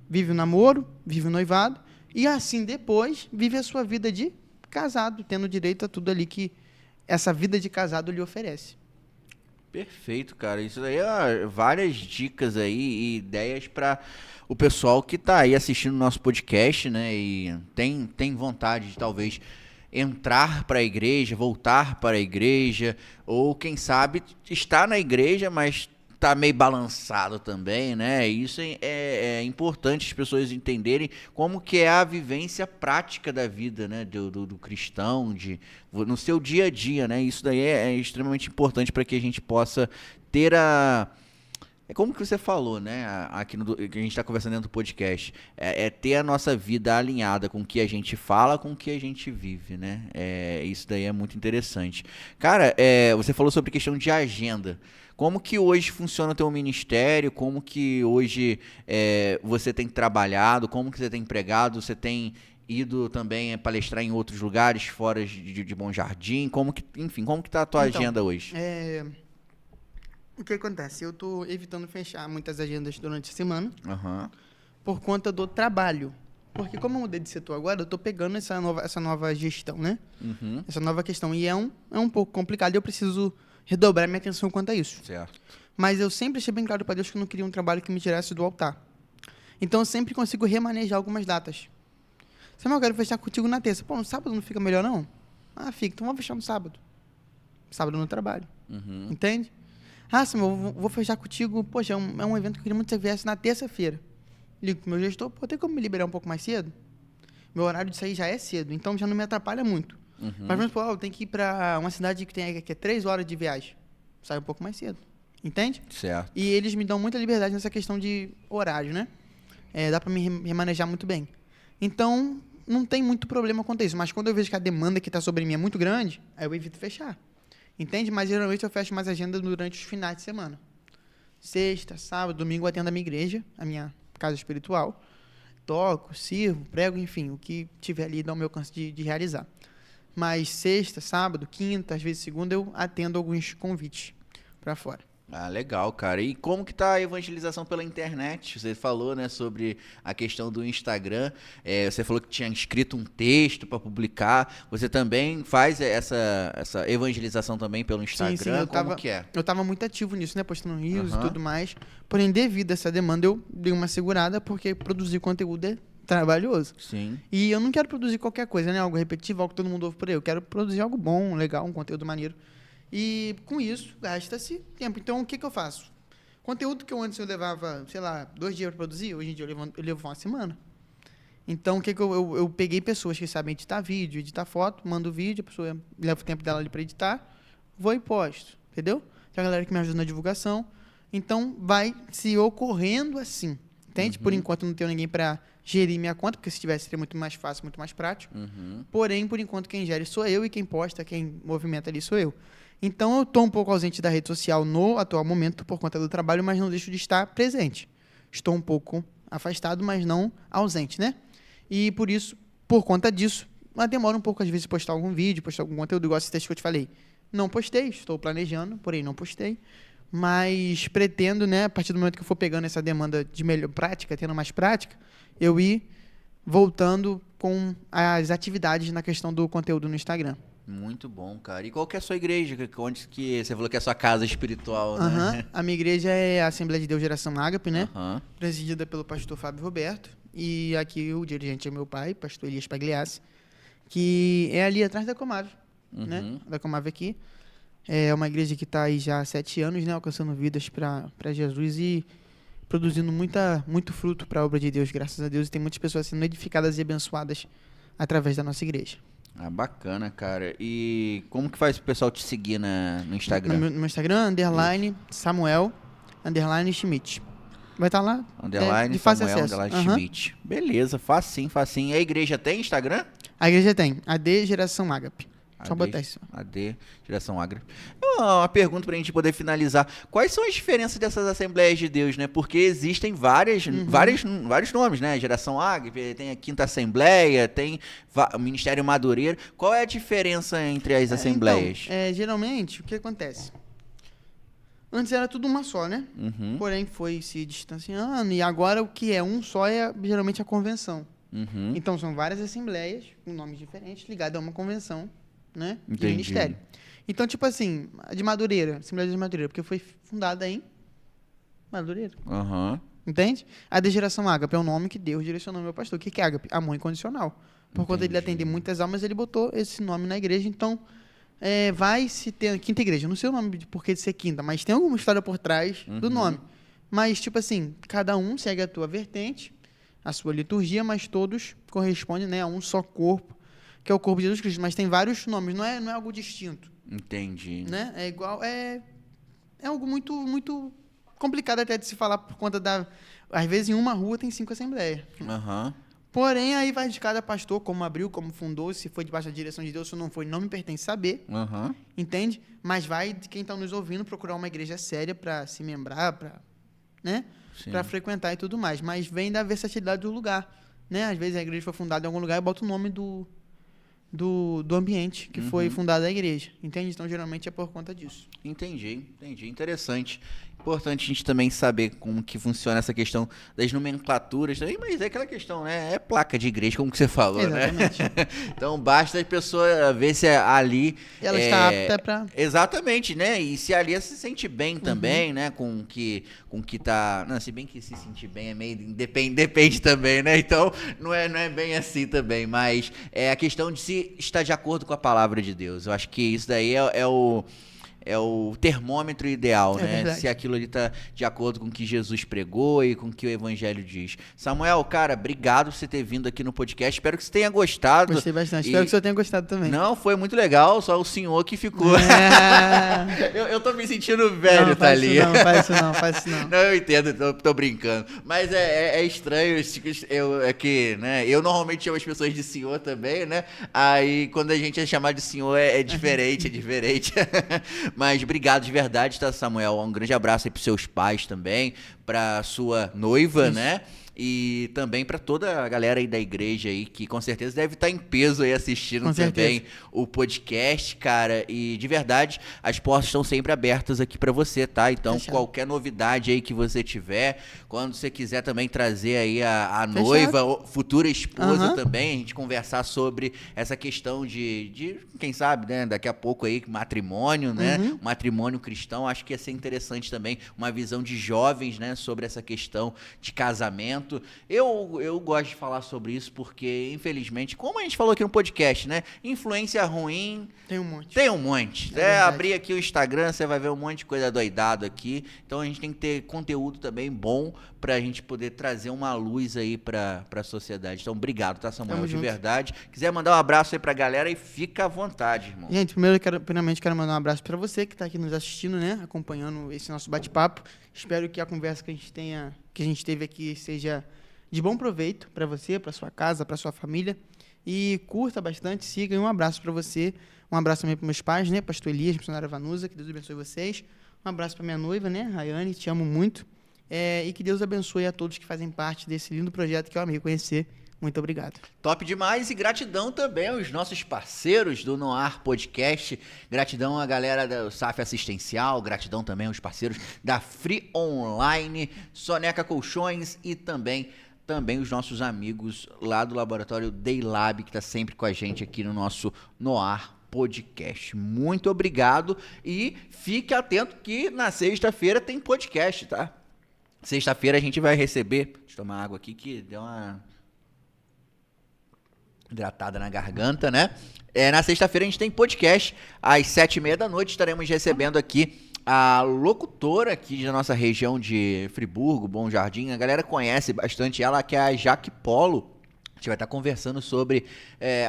Vive o namoro, vive o noivado, e assim depois vive a sua vida de casado, tendo direito a tudo ali que essa vida de casado lhe oferece. Perfeito, cara. Isso daí é várias dicas aí e ideias para o pessoal que tá aí assistindo o nosso podcast, né? E tem vontade de talvez entrar para a igreja, voltar para a igreja, ou quem sabe estar na igreja, mas tá meio balançado também, né? Isso é importante as pessoas entenderem como que é a vivência prática da vida, né? Do cristão, no seu dia a dia, né? Isso daí é extremamente importante para que a gente possa ter é como que você falou, né? Aqui que a gente está conversando dentro do podcast. Ter a nossa vida alinhada com o que a gente fala, com o que a gente vive, né? Isso daí é muito interessante. Cara, você falou sobre questão de agenda. Como que hoje funciona o teu ministério? Como que hoje você tem trabalhado? Como que você tem pregado? Você tem ido também palestrar em outros lugares fora de Bom Jardim? Como que tá a tua agenda hoje? O que acontece? Eu estou evitando fechar muitas agendas durante a semana por conta do trabalho. Porque como eu mudei de setor agora, eu estou pegando essa nova gestão, né? Essa nova questão. E é um pouco complicado. Eu preciso redobrar minha atenção quanto a isso. Certo. Mas eu sempre achei bem claro para Deus que eu não queria um trabalho que me tirasse do altar. Então eu sempre consigo remanejar algumas datas. Samuel, eu quero fechar contigo na terça. Pô, no sábado não fica melhor, não? Ah, fica. Então vamos fechar no sábado. Sábado no trabalho. Entende? Ah, Samuel, eu vou fechar contigo. Poxa, é um evento que eu queria muito que você viesse na terça-feira. Ligo pro meu gestor, pô, tem como me liberar um pouco mais cedo? Meu horário de sair já é cedo, então já não me atrapalha muito. Mas vamos supor, eu tenho que ir para uma cidade que é 3 horas de viagem. Sai um pouco mais cedo. Entende? Certo. E eles me dão muita liberdade nessa questão de horário, né? Dá para me remanejar muito bem. Então, não tem muito problema quanto a isso. Mas quando eu vejo que a demanda que está sobre mim é muito grande, aí eu evito fechar. Entende? Mas geralmente eu fecho mais agenda durante os finais de semana. Sexta, sábado, domingo eu atendo a minha igreja, a minha casa espiritual. Toco, sirvo, prego, enfim, o que tiver ali dá o meu alcance de realizar. Mas sexta, sábado, quinta, às vezes segunda, eu atendo alguns convites para fora. Ah, legal, cara. E como que tá a evangelização pela internet? Você falou, né, sobre a questão do Instagram. Você falou que tinha escrito um texto para publicar. Você também faz essa evangelização também pelo Instagram? Como que é? Eu estava muito ativo nisso, né, postando reels e tudo mais. Porém, devido a essa demanda, eu dei uma segurada, porque produzir conteúdo é trabalhoso. Sim. E eu não quero produzir qualquer coisa, né, algo repetitivo, algo que todo mundo ouve por aí. Eu quero produzir algo bom, legal, um conteúdo maneiro. E com isso, gasta-se tempo. Então, o que eu faço? Conteúdo que antes eu levava, sei lá, 2 dias para produzir, hoje em dia eu levo uma semana. Então, o que eu peguei pessoas que sabem editar vídeo, editar foto, mando o vídeo, a pessoa leva o tempo dela ali para editar, vou e posto, entendeu? Tem a galera que me ajuda na divulgação. Então, vai se ocorrendo assim, entende? Por enquanto, não tenho ninguém para gerir minha conta, porque se tivesse seria muito mais fácil, muito mais prático. Porém, por enquanto, quem gere sou eu e quem posta, quem movimenta ali sou eu. Então, eu estou um pouco ausente da rede social no atual momento por conta do trabalho, mas não deixo de estar presente. Estou um pouco afastado, mas não ausente, né? E por isso, por conta disso, demora um pouco às vezes postar algum vídeo, postar algum conteúdo, igual esse texto que eu te falei. Não postei, estou planejando, porém não postei. Mas pretendo, né, a partir do momento que eu for pegando essa demanda de melhor prática, tendo mais prática, eu ir voltando com as atividades na questão do conteúdo no Instagram. Muito bom, cara. E qual que é a sua igreja? Onde que você falou que é a sua casa espiritual, né? A minha igreja é a Assembleia de Deus Geração Ágape, né? Presidida pelo pastor Fábio Roberto. E aqui o dirigente é meu pai, pastor Elias Pagliassi, que é ali atrás da Comave, né? Da Comave aqui. É uma igreja que está aí já há 7 anos, né? Alcançando vidas para Jesus e produzindo muito fruto para a obra de Deus, graças a Deus. E tem muitas pessoas sendo edificadas e abençoadas através da nossa igreja. Ah, bacana, cara. E como que faz o pessoal te seguir no Instagram? No meu Instagram, _Samuel, _Schmidt. Vai estar lá. Underline de fácil Samuel, acesso. Schmidt. Beleza, facinho. E a igreja tem Instagram? A igreja tem. AD Geração Ágape. Só botar isso. AD Geração Ágape. Uma pergunta pra gente poder finalizar. Quais são as diferenças dessas Assembleias de Deus, né? Porque existem vários nomes, né? Geração Ágape, tem a Quinta Assembleia, tem o Ministério Madureira. Qual é a diferença entre as assembleias? Então, geralmente, o que acontece? Antes era tudo uma só, né? Porém, foi se distanciando e agora o que é um só é geralmente a convenção. Então, são várias assembleias com nomes diferentes ligadas a uma convenção, né? De ministério. Então, tipo assim, a de Madureira, Assembleia de Madureira, porque foi fundada em Madureira. Entende? A de Geração Ágape é o nome que Deus direcionou ao meu pastor. O que é Ágape? Amor incondicional. Por conta dele atender muitas almas, ele botou esse nome na igreja. Então, vai se ter Quinta Igreja. Eu não sei o nome de porquê de ser quinta, mas tem alguma história por trás do nome. Mas, tipo assim, cada um segue a tua vertente, a sua liturgia, mas todos correspondem, né, a um só corpo, que é o corpo de Jesus Cristo. Mas tem vários nomes, não é algo distinto. Entendi. Né? É igual, é algo muito, muito complicado até de se falar por conta da... Às vezes, em uma rua tem 5 assembleias. Porém, aí vai de cada pastor, como abriu, como fundou, se foi debaixo da direção de Deus, se não foi, não me pertence saber. Entende? Mas vai de quem está nos ouvindo procurar uma igreja séria para se membrar, para frequentar e tudo mais. Mas vem da versatilidade do lugar. Né? Às vezes a igreja foi fundada em algum lugar e bota o nome do ambiente que foi fundada a igreja. Entende? Então, geralmente é por conta disso. Entendi. Interessante. Importante a gente também saber como que funciona essa questão das nomenclaturas também, mas é aquela questão, né? É placa de igreja, como que você falou, Exatamente. né? Então basta a pessoa ver se ali... Ela está apta para... Exatamente, né? E se ali ela se sente bem também, né? Com que tá... Não, se bem que se sentir bem é meio... Depende também, né? Então não é bem assim também, mas é a questão de se estar de acordo com a palavra de Deus. Eu acho que isso daí é o termômetro ideal, né? Verdade. Se aquilo ali tá de acordo com o que Jesus pregou e com o que o Evangelho diz. Samuel, cara, obrigado por você ter vindo aqui no podcast. Espero que você tenha gostado. Gostei bastante. Espero que o senhor tenha gostado também. Não, foi muito legal, só o senhor que ficou. Eu tô me sentindo velho, não, tá ali. Não, faz isso não. Não, eu entendo, tô brincando. Mas é estranho, é que, né? Eu normalmente chamo as pessoas de senhor também, né? Aí quando a gente é chamado de senhor é diferente, é diferente. Mas obrigado de verdade, tá, Samuel? Um grande abraço aí pros seus pais também, pra sua noiva, né? E também para toda a galera aí da igreja aí, que com certeza deve estar em peso aí assistindo também o podcast, cara. E de verdade, as portas estão sempre abertas aqui para você, tá? Então, qualquer novidade aí que você tiver, quando você quiser também trazer aí a noiva, futura esposa também, a gente conversar sobre essa questão de quem sabe, né? Daqui a pouco aí, matrimônio, né? Matrimônio cristão, acho que ia ser interessante também, uma visão de jovens, né? Sobre essa questão de casamento. Eu gosto de falar sobre isso porque, infelizmente, como a gente falou aqui no podcast, né? Influência ruim... Tem um monte. Abrir aqui o Instagram, você vai ver um monte de coisa doidado aqui. Então, a gente tem que ter conteúdo também bom pra gente poder trazer uma luz aí pra sociedade. Então, obrigado, tá, Samuel? De verdade. Quiser mandar um abraço aí pra galera e fica à vontade, irmão. Gente, primeiramente quero mandar um abraço pra você que tá aqui nos assistindo, né? Acompanhando esse nosso bate-papo. Espero que a conversa que a gente teve aqui seja de bom proveito para você, para sua casa, para sua família. E curta bastante, siga. E um abraço para você. Um abraço também para meus pais, né? Pastor Elias, missionária Vanusa, que Deus abençoe vocês. Um abraço para minha noiva, né? Rayane, te amo muito. E que Deus abençoe a todos que fazem parte desse lindo projeto que eu amei conhecer. Muito obrigado. Top demais e gratidão também aos nossos parceiros do Noar Podcast. Gratidão à galera do SAF Assistencial, gratidão também aos parceiros da Free Online, Soneca Colchões e também os nossos amigos lá do laboratório Daylab, que está sempre com a gente aqui no nosso Noar Podcast. Muito obrigado e fique atento que na sexta-feira tem podcast, tá? Sexta-feira a gente vai receber... Deixa eu tomar água aqui que deu uma... hidratada na garganta, né? Na sexta-feira a gente tem podcast, às 7h30 da noite estaremos recebendo aqui a locutora aqui da nossa região de Friburgo, Bom Jardim. A galera conhece bastante ela, que é a Jaque Polo. A gente vai estar conversando sobre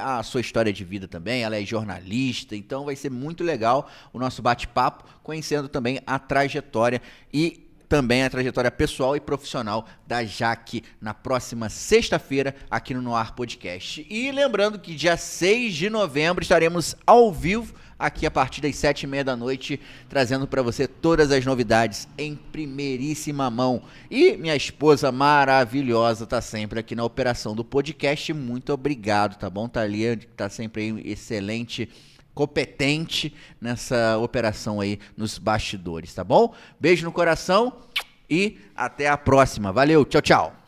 a sua história de vida também. Ela é jornalista, então vai ser muito legal o nosso bate-papo, conhecendo também a trajetória e também a trajetória pessoal e profissional da Jaque na próxima sexta-feira aqui no Noar Podcast. E lembrando que dia 6 de novembro estaremos ao vivo aqui a partir das 7h30 da noite, trazendo para você todas as novidades em primeiríssima mão. E minha esposa maravilhosa tá sempre aqui na operação do podcast. Muito obrigado, tá bom, Thalia? Tá sempre aí excelente, competente nessa operação aí nos bastidores, tá bom? Beijo no coração e até a próxima. Valeu, tchau, tchau.